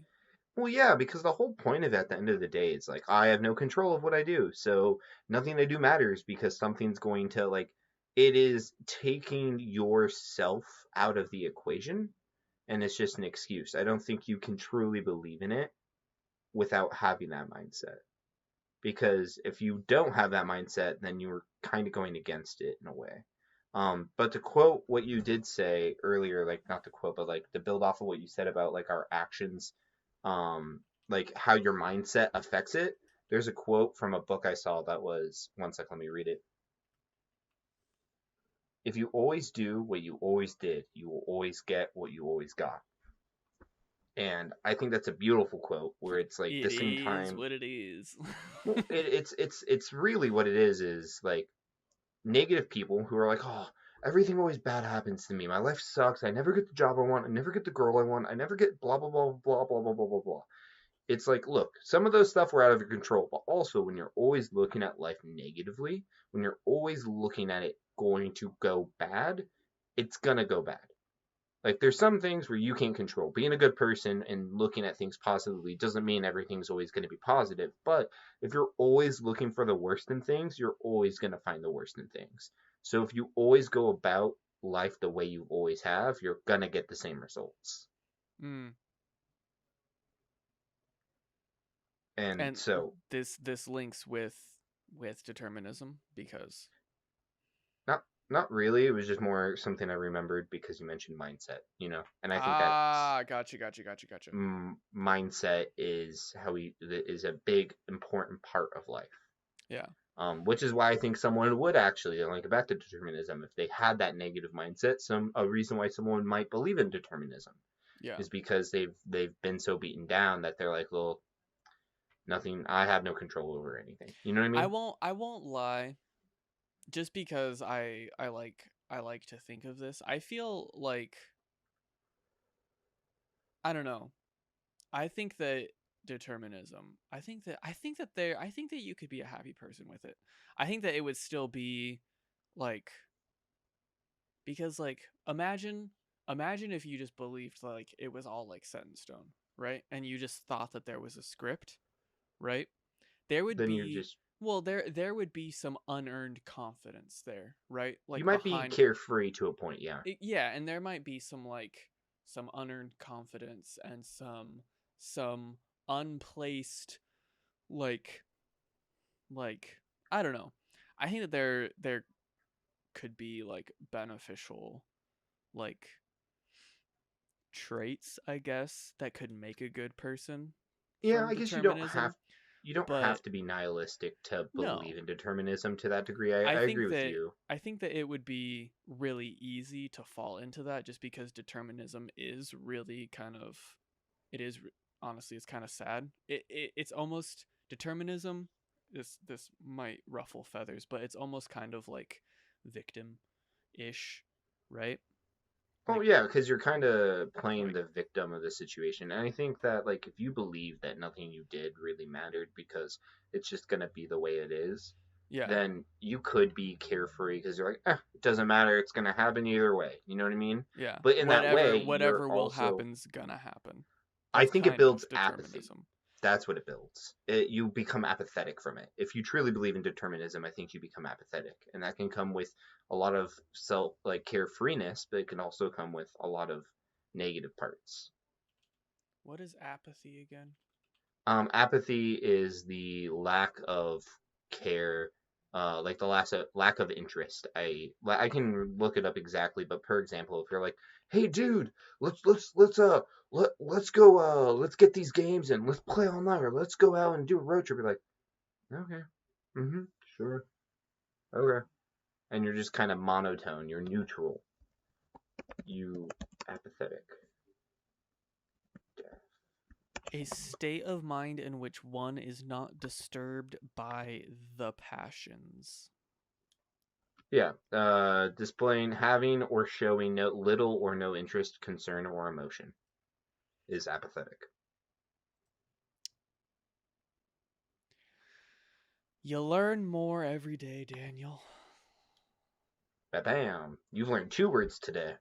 well yeah, because the whole point of it at the end of the day is like I have no control of what I do. So nothing I do matters because something's going to like it is taking yourself out of the equation and it's just an excuse. I don't think you can truly believe in it without having that mindset. Because if you don't have that mindset, then you're kind of going against it in a way. But to quote what you did say earlier, like not to quote, but like to build off of what you said about like our actions, like how your mindset affects it. There's a quote from a book I saw that was one sec, let me read it. If you always do what you always did, you will always get what you always got. And I think that's a beautiful quote where it's like It the same is time. what it is. Well, it's really what it is like negative people who are like, oh, everything always bad happens to me. My life sucks. I never get the job I want. I never get the girl I want. I never get blah blah blah blah blah blah blah blah blah. It's like, look, some of those stuff were out of your control, but also when you're always looking at life negatively, when you're always looking at it going to go bad, it's gonna go bad. Like there's some things where you can't control. Being a good person and looking at things positively doesn't mean everything's always going to be positive. But if you're always looking for the worst in things, you're always going to find the worst in things. So if you always go about life the way you always have, you're going to get the same results. mm. And And so this links with determinism because not really, it was just more something I remembered because you mentioned mindset, And I think that's gotcha. mindset is how we is a big important part of life. Yeah. Which is why I think someone would actually like back to determinism if they had that negative mindset. A reason why someone might believe in determinism Yeah. is because they've been so beaten down that they're like, well, nothing. I have no control over anything. You know what I mean? I won't lie. Just because I like to think of this, I feel like I don't know. I think that determinism. I think that you could be a happy person with it. I think that it would still be like because like imagine if you just believed like it was all like set in stone, right? And you just thought that there was a script, right? There would Then you're be just well there would be some unearned confidence there, right? you Like might be behind carefree to a point, yeah. yeah, and there might be some like some unearned confidence and some unplaced like like I don't know. I think that there could be like beneficial like traits, I guess, that could make a good person Yeah, from I guess determinism, you don't but have to be nihilistic to believe no. in determinism to that degree. I I agree think with that you. I think that it would be really easy to fall into that just because determinism is really kind of it is honestly it's kind of sad. It's almost determinism. this might ruffle feathers, but it's almost kind of like victim-ish, right? Oh Like, yeah, because you're kind of playing like the victim of the situation, and I think that like if you believe that nothing you did really mattered because it's just gonna be the way it is, yeah, then you could be carefree because you're like, it doesn't matter, it's gonna happen either way. You know what I mean? yeah. But in that Whatever way, you're whatever will also, happen's gonna happen. I That's think it kind builds of apathy. determinism. That's what it builds. You become apathetic from it. If you truly believe in determinism, I think you become apathetic, and that can come with a lot of self like carefreeness, but it can also come with a lot of negative parts. What is apathy again? Apathy is the lack of care, like the lack of interest. I can look it up exactly, but per example, if you're like, "Hey, dude, let's go let's get these games and let's play all night, or let's go out and do a road trip," you're like, "Okay, mm-hmm, sure, okay," and you're just kind of monotone. You're neutral. You apathetic. A state of mind in which one is not disturbed by the passions. Yeah, displaying, having, or showing no little or no interest, concern, or emotion is apathetic. You learn more every day, Daniel. Bam! You've learned 2 words today.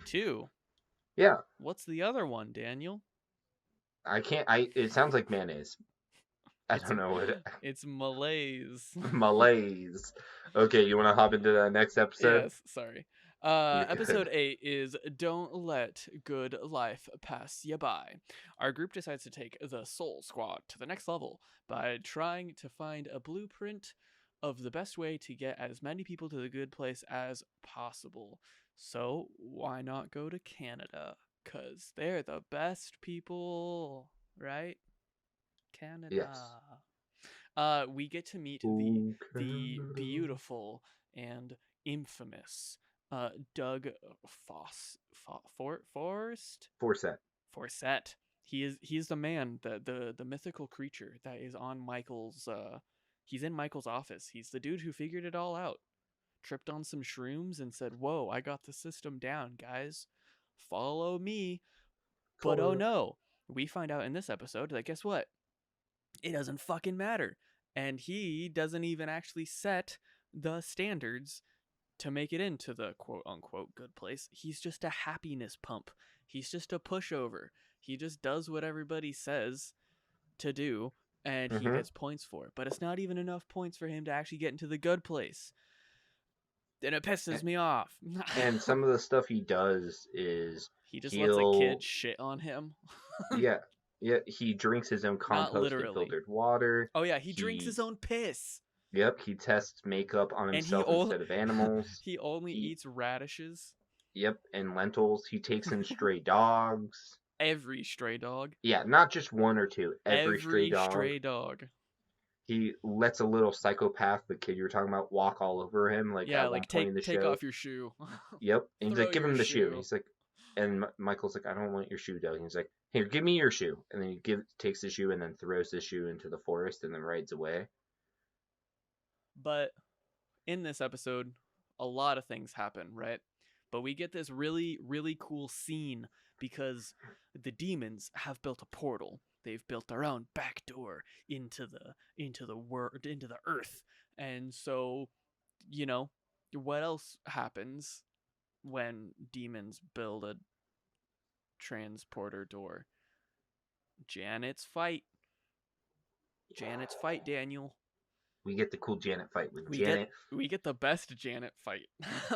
2. Yeah, What's the other one, Daniel? I can't. It sounds like mayonnaise. I It's don't know what. it's malaise. Malaise. Okay, you want to hop into the next episode? Yes, sorry. You're Episode good. 8 is Don't Let Good Life Pass You By. Our group decides to take the Soul Squad to the next level by trying to find a blueprint of the best way to get as many people to the good place as possible. So, why not go to Canada? Because they're the best people, right? Canada. Yes. We get to meet Ooh, the Canada. beautiful and infamous Doug Forrest Forset. Forsett. He is the man, the mythical creature that is on Michael's. He's in Michael's office. He's the dude who figured it all out. Tripped on some shrooms and said, "Whoa, I got the system down, guys. Follow me." But oh Florida. no, we find out in this episode that guess what? It doesn't fucking matter. And he doesn't even actually set the standards to make it into the quote unquote good place. He's just a happiness pump. He's just a pushover. He just does what everybody says to do and he Mm-hmm. gets points for it. But it's not even enough points for him to actually get into the good place. Then it pisses me off. And some of the stuff he does is He just lets a kid he'll, shit on him. yeah, yeah, he drinks his own Not composted literally. filtered water. Oh yeah, he drinks He, his own piss. yep, he tests makeup on And he himself only instead of animals. he only He, eats radishes. yep, and lentils. He takes in stray dogs. Every stray dog. Yeah, not just one or two, every stray Every dog. stray dog. He lets a little psychopath, the kid you were talking about, walk all over him, like Yeah, at one like point in the take show. off your shoe. Yep. And he's Throw like, give your him the shoe. And shoe. he's like, and Michael's like, I don't want your shoe, Doug. And he's like, here, give me your shoe. And then takes the shoe and then throws the shoe into the forest and then rides away. But in this episode, a lot of things happen, right? But we get this really, really cool scene because the demons have built a portal. They've built their own back door into the world, into the earth. And so, you know, what else happens when demons build a transporter door? Janet's fight. Janet's fight, Daniel. We get the cool Janet fight with We get Janet. we get the best Janet fight.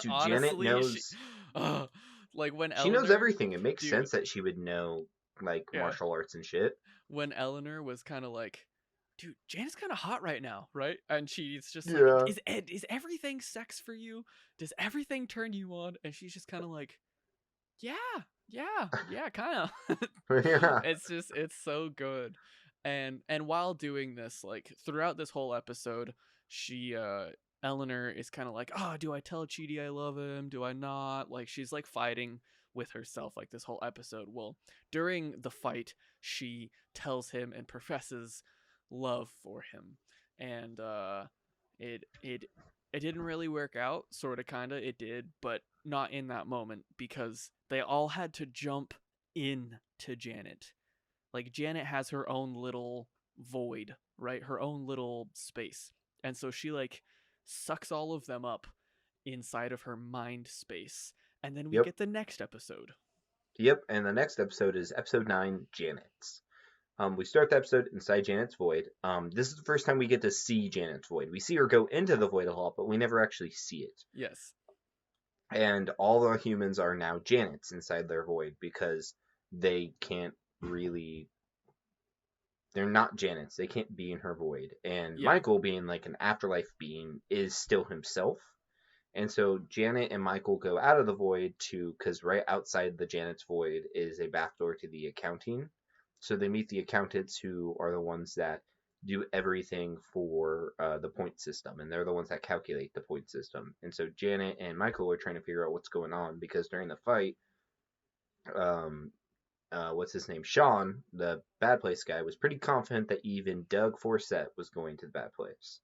Dude, Janet Honestly, knows. like when She knows Eleanor, everything. It makes dude, sense that she would know, like, yeah, martial arts and shit. when Eleanor was kind of like, dude, Janet's kind of hot right now, right? And she's just like, Yeah. is everything sex for you? Does everything turn you on? And she's just kind of like, yeah, yeah, kind of. Yeah. It's so good. And while doing this, like throughout this whole episode, she Eleanor is kind of like, oh, do I tell Chidi I love him? Do I not? Like she's like fighting with herself like this whole episode. Well, during the fight, she tells him and professes love for him, and it it it didn't really work out. Sort of, kinda, it did, but not in that moment because they all had to jump in to Janet. Like Janet has her own little void, right? Her own little space, and so she like sucks all of them up inside of her mind space, and then we Yep. get the next episode. Yep. And the next episode is episode 9, Janet's. We start the episode inside Janet's void. This is the first time we get to see Janet's void. We see her go into the void a lot, but we never actually see it. Yes. And all the humans are now Janet's inside their void because they can't really. They're not Janet's. They can't be in her void. And Yeah. Michael, being like an afterlife being, is still himself. And so Janet and Michael go out of the void because right outside the Janet's void is a backdoor to the accounting. So they meet the accountants, who are the ones that do everything for the point system, and they're the ones that calculate the point system. And so Janet and Michael are trying to figure out what's going on because during the fight, what's his name? Sean, the bad place guy, was pretty confident that even Doug Forsett was going to the bad place.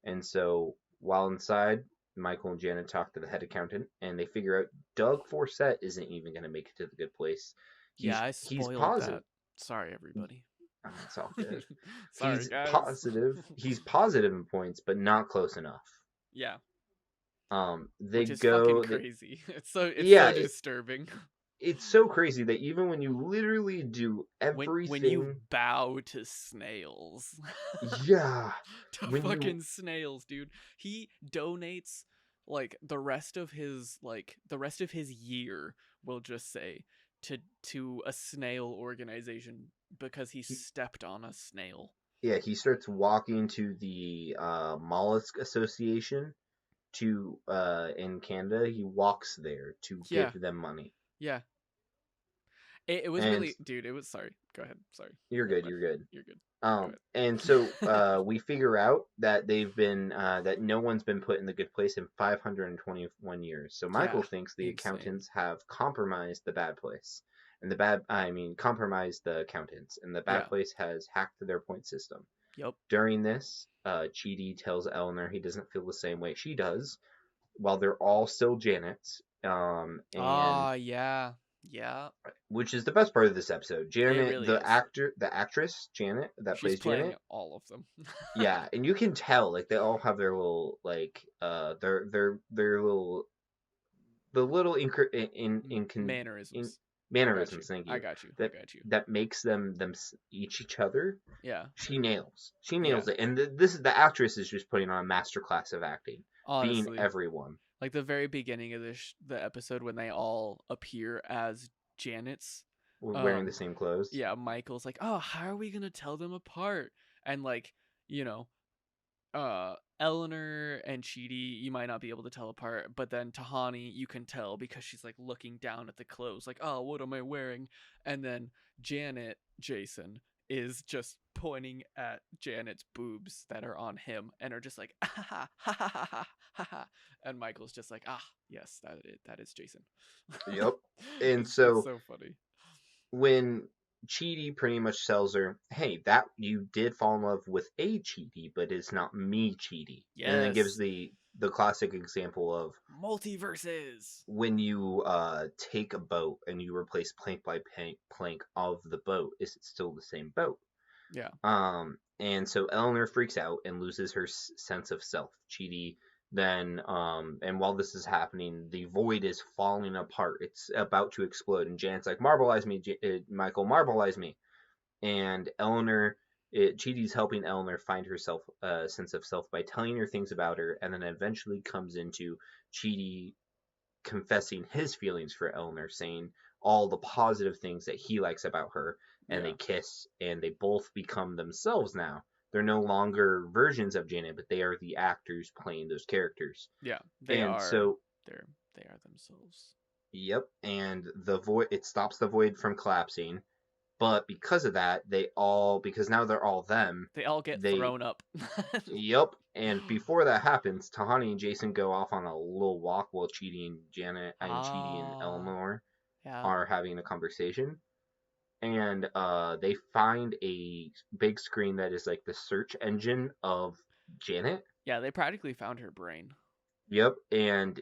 And so while inside, Michael and Janet talk to the head accountant, and they figure out Doug Forsett isn't even going to make it to the good place. Yeah, I He's spoiled positive. that. Sorry, everybody. Oh, it's all good. Sorry, guys. Positive. He's positive in points, but not close enough. Yeah. They Which is go. fucking crazy. It's so disturbing. It's so crazy that even when you literally do everything, when you bow to snails, yeah, to fucking snails, dude. He donates like the rest of his year, we'll just say, to a snail organization because he stepped on a snail. Yeah, he starts walking to the Mollusk Association in Canada. He walks there to give them money. Yeah. It was really, dude. It was, sorry. Go ahead. Sorry. You're good. You're good. You're good. And so we figure out that they've been that no one's been put in the good place in 521 years. So Michael thinks the accountants have compromised the bad place, and compromised the accountants, and the bad place has hacked their point system. Yep. During this, Chidi tells Eleanor he doesn't feel the same way she does, while they're all still Janet's. Yeah. Which is the best part of this episode. Janet, really the is. actress Janet that She's plays playing Janet, all of them. yeah, and you can tell like they all have their little like their little mannerisms. Thank you. I got you. That makes them each other. Yeah. She nails it, and the actress is just putting on a masterclass of acting, honestly, being everyone. Like the very beginning of the episode when they all appear as Janet's, wearing the same clothes. Yeah, Michael's like, "Oh, how are we gonna tell them apart?" And like, Eleanor and Chidi, you might not be able to tell apart, but then Hani, you can tell because she's like looking down at the clothes, like, "Oh, what am I wearing?" And then Jason is just pointing at Janet's boobs that are on him and are just like, ha ha ha ha ha ha ha. And Michael's just like, yes, that is Jason. Yep. And it's so funny. When Chidi pretty much tells her, hey, that you did fall in love with a Chidi, but it's not me Chidi. Yes. And then gives the classic example of multiverses. When you take a boat and you replace plank by plank of the boat, is it still the same boat? Yeah. And so Eleanor freaks out and loses her sense of self. Chidi then, and while this is happening, the void is falling apart. It's about to explode, and Janet's like, "Marbleize me, Michael, marbleize me." And Chidi's helping Eleanor find herself sense of self by telling her things about her, and then eventually comes into Chidi confessing his feelings for Eleanor, saying all the positive things that he likes about her, and they kiss, and they both become themselves now. They're no longer versions of Janet, but they are the actors playing those characters. Yeah, they are. So they are themselves. Yep, and the void, it stops the void from collapsing, but because of that, because now they're all them. They all get thrown up. Yep, and before that happens, Tahani and Jason go off on a little walk while Chidi and Janet and Chidi and Eleanor are having a conversation. and they find a big screen that is like the search engine of Janet. Yeah, they practically found her brain. Yep, and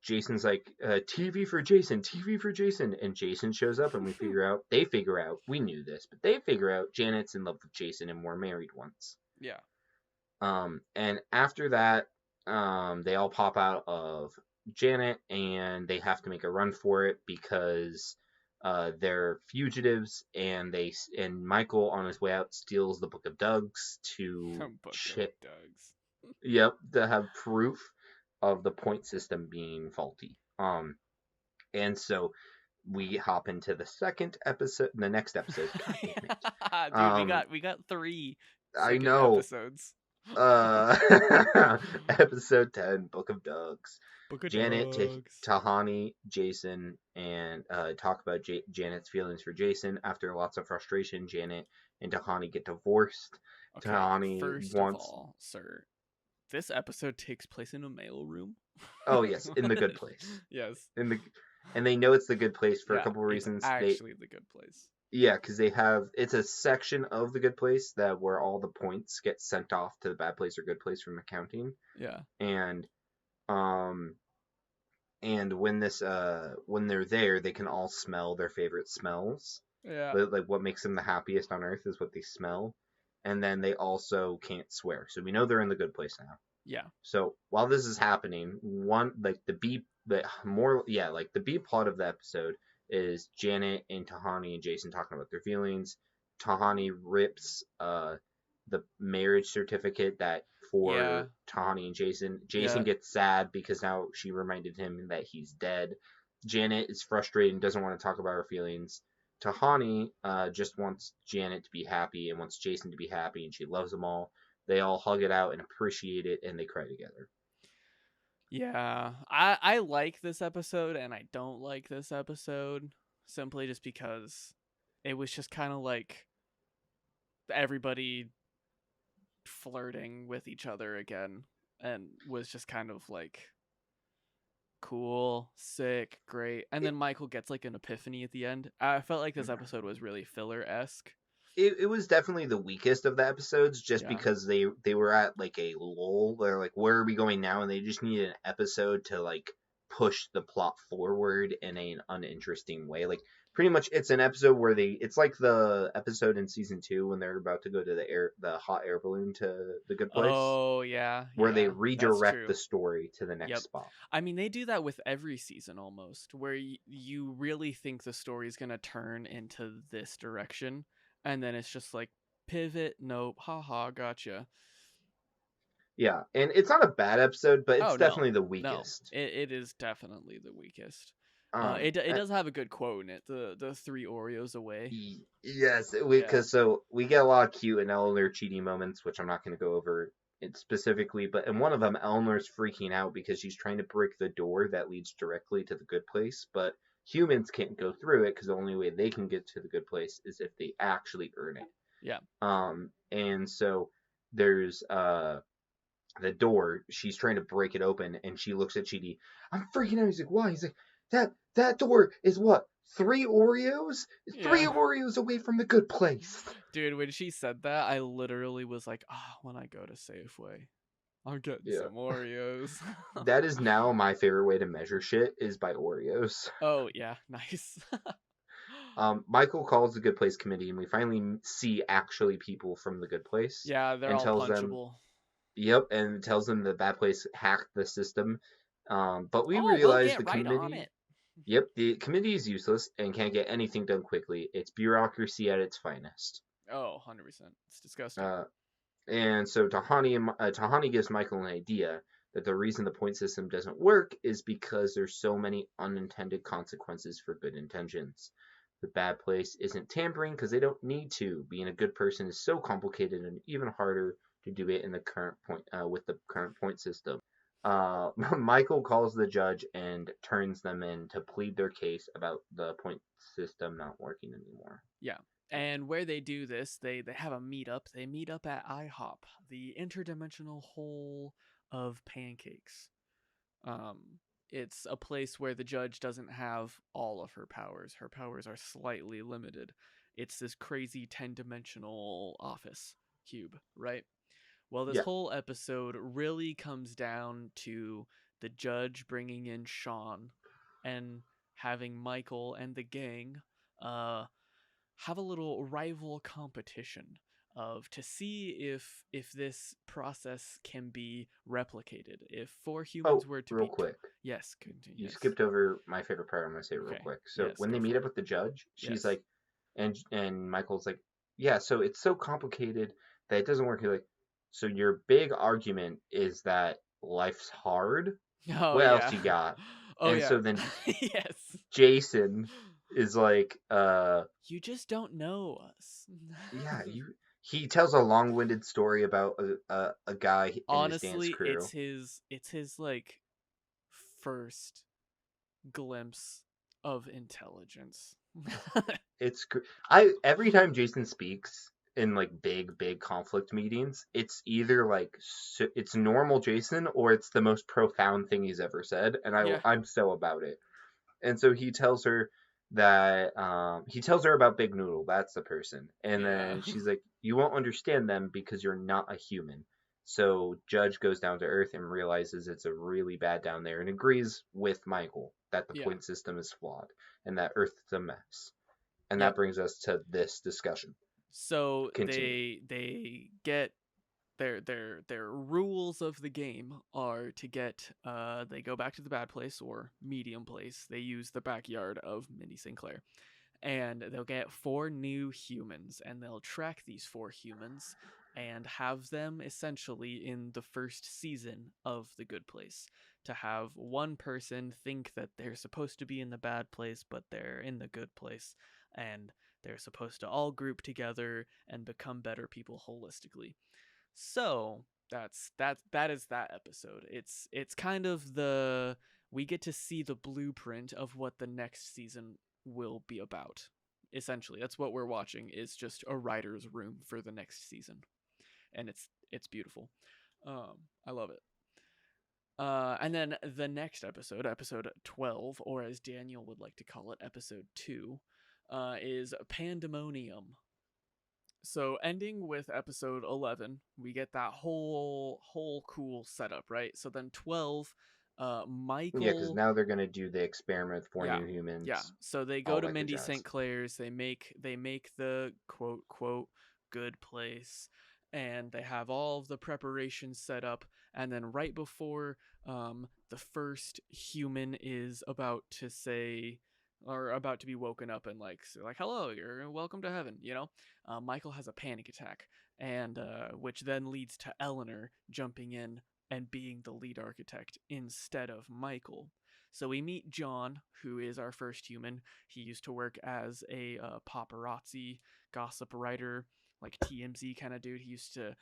Jason's like, TV for Jason, TV for Jason, and Jason shows up, and they figure out, we knew this, but they figure out Janet's in love with Jason and were married once. Yeah. And after that, they all pop out of Janet, and they have to make a run for it because they're fugitives, and Michael on his way out steals the Book of Doug's to Book of Doug's. Yep, to have proof of the point system being faulty. And so we hop into the next episode. Dude, we got 3 I second know. episodes. Episode 10, Book of Doug's. Book of Janet Doug's. to Hani, Jason, and talk about Janet's feelings for Jason. After lots of frustration, Janet and Tahani get divorced. Okay, Tahani first of all, sir, this episode takes place in a mailroom. Oh yes, in the good place. Yes. And they know it's the good place for a couple of reasons. It's actually the good place. Yeah, because it's a section of the good place where all the points get sent off to the bad place or good place from accounting. Yeah. And when they're there, they can all smell their favorite smells. Yeah. Like what makes them the happiest on earth is what they smell. And then they also can't swear. So we know they're in the good place now. Yeah. So while this is happening, the B plot of the episode is Janet and Tahani and Jason talking about their feelings. Tahani rips the marriage certificate for Tahani and Jason. Jason gets sad because now she reminded him that he's dead. Janet is frustrated and doesn't want to talk about her feelings. Tahani just wants Janet to be happy and wants Jason to be happy, and she loves them all. They all hug it out and appreciate it, and they cry together. Yeah, I like this episode, and I don't like this episode, simply just because it was just kind of like everybody flirting with each other again, and was just kind of like cool, sick, great. And then Michael gets like an epiphany at the end. I felt like this episode was really filler-esque. It was definitely the weakest of the episodes, just because they were at like a lull. They're like, where are we going now? And they just needed an episode to like push the plot forward in an uninteresting way. Like pretty much, it's an episode where it's like the episode in season 2 when they're about to go to the hot air balloon to the good place. Oh yeah, where they redirect the story to the next spot. I mean, they do that with every season almost, where you really think the story's gonna turn into this direction. And then it's just like, pivot, nope, haha, gotcha. Yeah, and it's not a bad episode, but it's definitely the weakest. No, it is definitely the weakest. It does have a good quote in it, the 3 Oreos away. Yes, because so we get a lot of cute and Eleanor cheating moments, which I'm not going to go over it specifically, but in one of them, Eleanor's freaking out because she's trying to break the door that leads directly to the good place, but humans can't go through it because the only way they can get to the good place is if they actually earn it. Yeah. And so there's the door. She's trying to break it open, and she looks at Chidi. I'm freaking out. He's like, why? He's like, that door is what? 3 Oreos? 3 Oreos away from the good place. Dude, when she said that, I literally was like, when I go to Safeway, I'm getting some Oreos. That is now my favorite way to measure shit is by Oreos. Oh, yeah. Nice. Michael calls the Good Place Committee, and we finally see actually people from the Good Place. Yeah, they're all punchable. Yep, and tells them the Bad Place hacked the system. But we realize the committee... Yep, the committee is useless and can't get anything done quickly. It's bureaucracy at its finest. Oh, 100%. It's disgusting. And so Tahani gives Michael an idea that the reason the point system doesn't work is because there's so many unintended consequences for good intentions. The bad place isn't tampering because they don't need to. Being a good person is so complicated and even harder to do it in the current point with the current point system. Michael calls the judge and turns them in to plead their case about the point system not working anymore. Yeah. And where they do this, they have a meetup. They meet up at IHOP, the interdimensional hole of pancakes. It's a place where the judge doesn't have all of her powers. Her powers are slightly limited. It's this crazy 10-dimensional office cube, right? Well, this Yeah. whole episode really comes down to the judge bringing in Sean and having Michael and the gang uh, have a little rival competition of to see if this process can be replicated. If four Oh, humans were to real be quick. yes, continue, You yes, skipped over my favorite part. I'm gonna say it real okay, quick. So yes, when they go meet for up it, with the judge, she's yes, like, and Michael's like, yeah. So it's so complicated that it doesn't work. He's like, so your big argument is that life's hard. oh What else yeah, you got? oh And yeah, so then yes. Jason is like, You just don't know us. yeah, he tells a long-winded story about a guy in his dance Honestly, crew. it's his like first glimpse of intelligence. It's I every time Jason speaks in like big conflict meetings, it's either like it's normal Jason or it's the most profound thing he's ever said, and Yeah, I'm so about it. And so he tells her about Big Noodle, that's the person, and yeah, then she's like, you won't understand them because you're not a human. So Judge goes down to Earth and realizes it's a really bad down there and agrees with Michael that the yeah. point system is flawed and that Earth is a mess. And that Yep. brings us to this discussion. So Continue. they get their rules of the game are to get they go back to the bad place or medium place. They use the backyard of Minnie Sinclair. And they'll get four new humans and they'll track these four humans and have them essentially in the first season of The Good Place to have one person think that they're supposed to be in the bad place but they're in the good place, and they're supposed to all group together and become better people holistically. So that is that episode. It's kind of the we get to see the blueprint of what the next season will be about. Essentially, that's what we're watching is just a writer's room for the next season, and it's beautiful. I love it. And then the next episode, episode 12, or as Daniel would like to call it, episode 2, is Pandemonium. So ending with episode 11, we get that whole cool setup, right? So then 12, Yeah, because Michael, now they're gonna do the experiment with four yeah, new yeah. humans, So they go all to that good Mindy jazz. St. Clair's. They make the quote good place, and they have all of the preparations set up. And then right before the first human is about to say or about to be woken up and like say, like hello, you're welcome to heaven, Michael has a panic attack, and which then leads to Eleanor jumping in and being the lead architect instead of Michael. So we meet John, who is our first human. He used to work as a paparazzi gossip writer, like TMZ kind of dude. He used to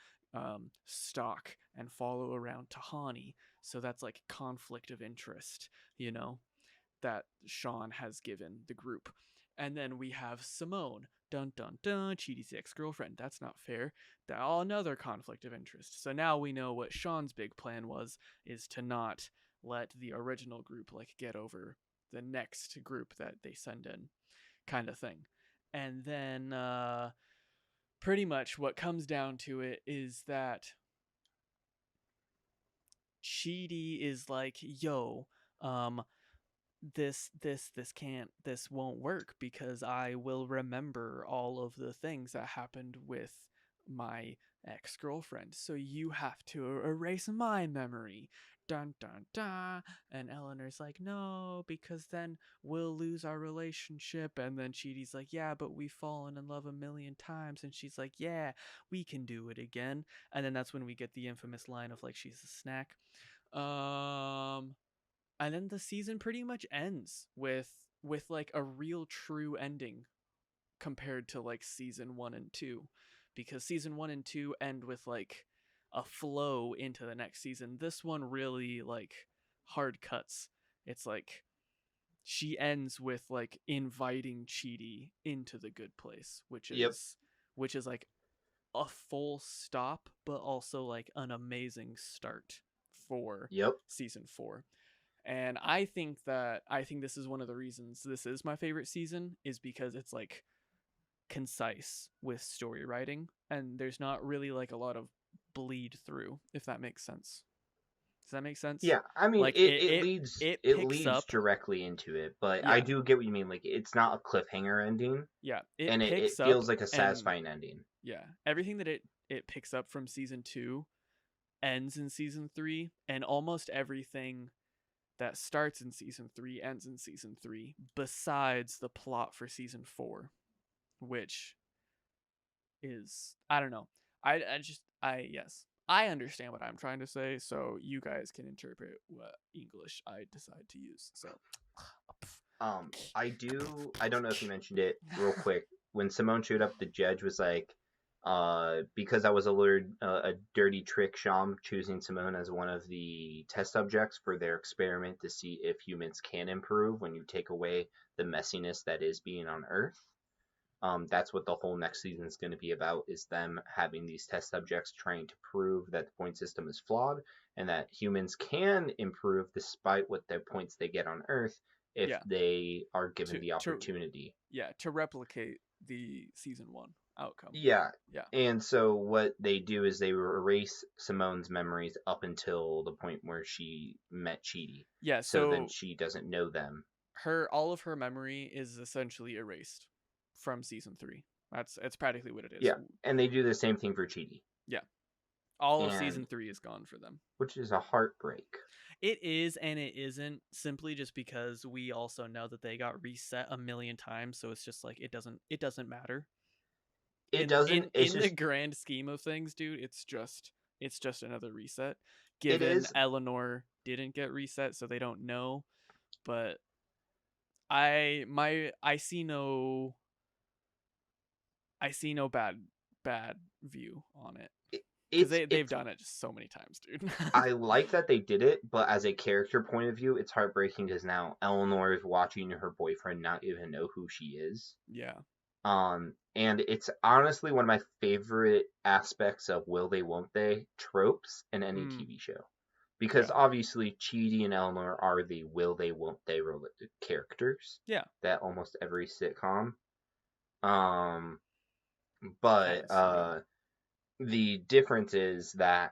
stalk and follow around Tahani. So that's like conflict of interest, you know, that Sean has given the group. And then we have Simone. Dun dun dun, Chidi's ex-girlfriend. That's not fair. That all another conflict of interest. So now we know what Sean's big plan was, is to not let the original group like get over the next group that they send in, kind of thing. And then pretty much what comes down to it is that Chidi is like, yo, um, this won't work because I will remember all of the things that happened with my ex-girlfriend. So you have to erase my memory. Dun dun dun. And Eleanor's like, no, because then we'll lose our relationship. And then Chidi's like, yeah, but we've fallen in love a million times. And she's like, yeah, we can do it again. And then that's when we get the infamous line of like, she's a snack. Um, and then the season pretty much ends with like a real true ending compared to like season 1 and 2, because season 1 and 2 end with like a flow into the next season. This one really like hard cuts. It's like she ends with like inviting Chidi into the good place, Yep. which is like a full stop but also like an amazing start for Yep. season 4. And I think this is one of the reasons this is my favorite season, is because it's like concise with story writing, and there's not really like a lot of bleed through, if that makes sense. Does that make sense? Yeah, I mean Like it it picks leads up. directly into it, but I Yeah, do get what you mean. Like it's not a cliffhanger ending, yeah, it and it picks up. feels like a And satisfying ending. yeah, everything that it picks up from season 2 ends in season 3, and almost everything that starts in season 3 ends in season 3, besides the plot for season 4, which is, I don't know. I yes. I understand what I'm trying to say, so you guys can interpret what English I decide to use. So I don't know if you mentioned it real quick. When Simone showed up, the judge was like, because I was a dirty trick Sham choosing Simone as one of the test subjects for their experiment to see if humans can improve when you take away the messiness that is being on Earth. That's what the whole next season is going to be about, is them having these test subjects trying to prove that the point system is flawed and that humans can improve despite what the points they get on Earth if yeah, they are given to the to opportunity. yeah, to replicate the season 1 outcome. Yeah. Yeah. And so what they do is they erase Simone's memories up until the point where she met Chidi. Yeah, So then so she doesn't know them. her all of her memory is essentially erased from season 3. It's practically what it is. Yeah. And they do the same thing for Chidi. Yeah. All of And season 3 is gone for them. which is a heartbreak. It is and it isn't, simply just because we also know that they got reset a million times, so it's just like it doesn't matter. It doesn't. It's In the just grand scheme of things, dude, it's just another reset. it Given is. Eleanor didn't get reset, so they don't know, but I see no bad view on it, It, because it's they've it's. done it just so many times, dude. I like that they did it, but as a character point of view, it's heartbreaking because now Eleanor is watching her boyfriend not even know who she is. Yeah. And it's honestly one of my favorite aspects of will they, won't they tropes in any Mm, TV show. Because yeah. obviously Chidi and Eleanor are the will they, won't they related characters Yeah. that almost every sitcom. Um, but Has, yeah. the difference is uh,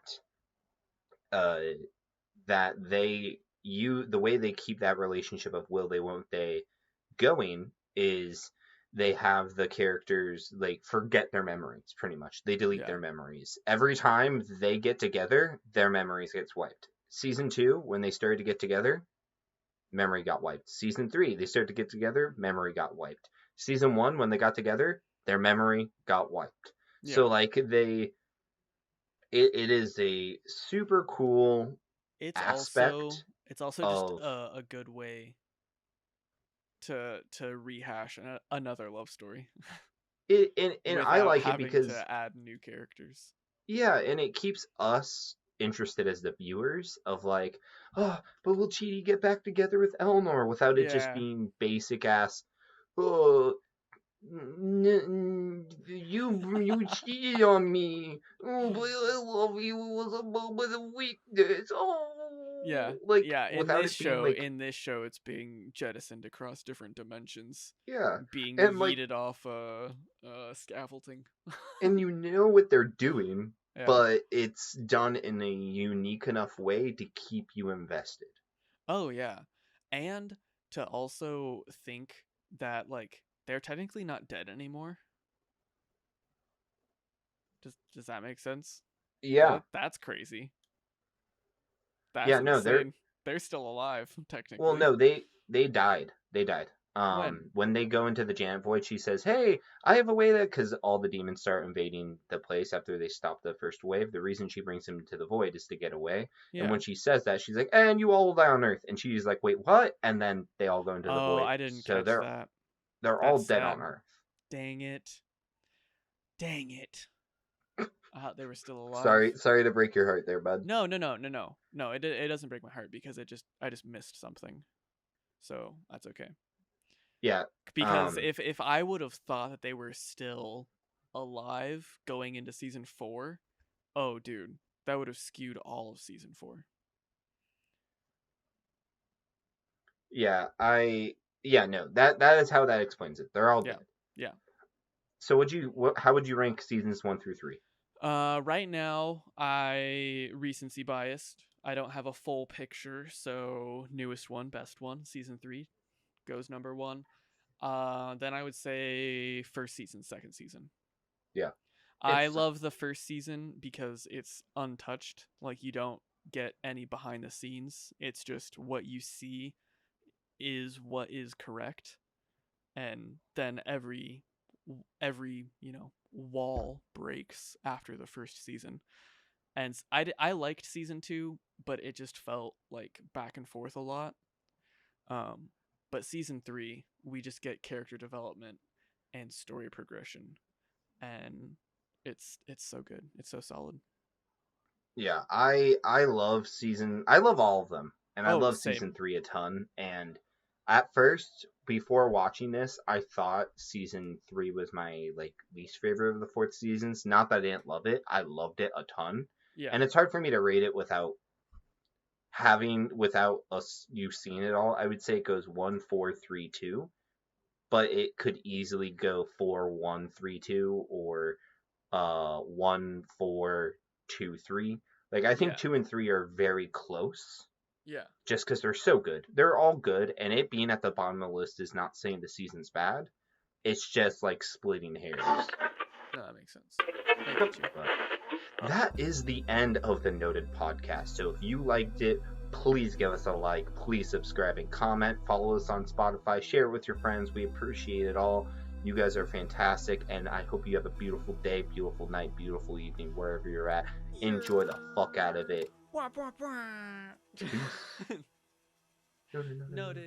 that the way they keep that relationship of will they, won't they going is they have the characters like forget their memories pretty much. They delete Yeah. their memories. Every time they get together, their memories gets wiped. Season 2, when they started to get together, memory got wiped. Season 3, they started to get together, memory got wiped. Season 1, when they got together, their memory got wiped. Yeah. So like it is a super cool aspect It's also just of a good way to rehash another love story it, and I without like it having because to add new characters. yeah, and it keeps us interested as the viewers of like, oh, but will Chidi get back together with Eleanor without it just Yeah. being basic ass, oh, you cheated on me. Oh, but I love you. It was a moment of weakness. Yeah. Oh, like Yeah, without it being like, in this show it's being jettisoned across different dimensions, yeah, being and like, yeeted off scaffolding. and you know what they're doing, Yeah. but it's done in a unique enough way to keep you invested. Oh yeah. And to also think that like they're technically not dead anymore. Does that make sense? Yeah, That's crazy. That's yeah, no, they're insane. They're still alive well, technically. no, they died. They died. When? When they go into the Janet Void, she says, "Hey, I have a way that," because all the demons start invading the place after they stop the first wave. The reason she brings them to the Void is to get away. And Yeah. when she says that, she's like, "And you all will die on Earth." And she's like, "Wait, what?" And then they all go into the Oh, Void. I didn't So catch that. they're all That's dead on sad. Earth. Dang it. Dang it. I thought they were still alive. Sorry to break your heart there, bud. No, no, no, no, no. No, it doesn't break my heart because I just missed something. So, that's okay. Yeah. Because Um. if I would have thought that they were still alive going into season 4, oh dude, that would have skewed all of season 4. Yeah, no, that is how that explains it. They're all Yeah, good. yeah. So how would you rank seasons 1 through 3? Right now I recency biased. I don't have a full picture, so newest one, best one, season 3 goes number 1. Then I would say first season, second season. Yeah. I It's love the first season because it's untouched. Like you don't get any behind the scenes. It's just what you see is what is correct, and then every wall breaks after the first season. And I liked season 2, but it just felt like back and forth a lot. Um, but season 3, we just get character development and story progression, and it's so good. It's so solid. Yeah, I love all of them, and I Oh, love same. season 3 a ton. And at first, before watching this, I thought season 3 was my like least favorite of the fourth seasons. Not that I didn't love it, I loved it a ton, Yeah, and it's hard for me to rate it without us you seeing it all. I would say it goes 1, 4, 3, 2, but it could easily go 4, 1, 3, 2, or 1, 4, 2, 3. Like I think yeah, 2 and 3 are very close, yeah. just because they're so good. They're all good, and it being at the bottom of the list is not saying the season's bad. It's just like splitting hairs. No, that makes sense. I get you. But that is the end of the Noted podcast. So if you liked it, please give us a like, please subscribe and comment, follow us on Spotify, share it with your friends. We appreciate it all. You guys are fantastic, and I hope you have a beautiful day, beautiful night, beautiful evening, wherever you're at. Enjoy the fuck out of it. Peace. Noted.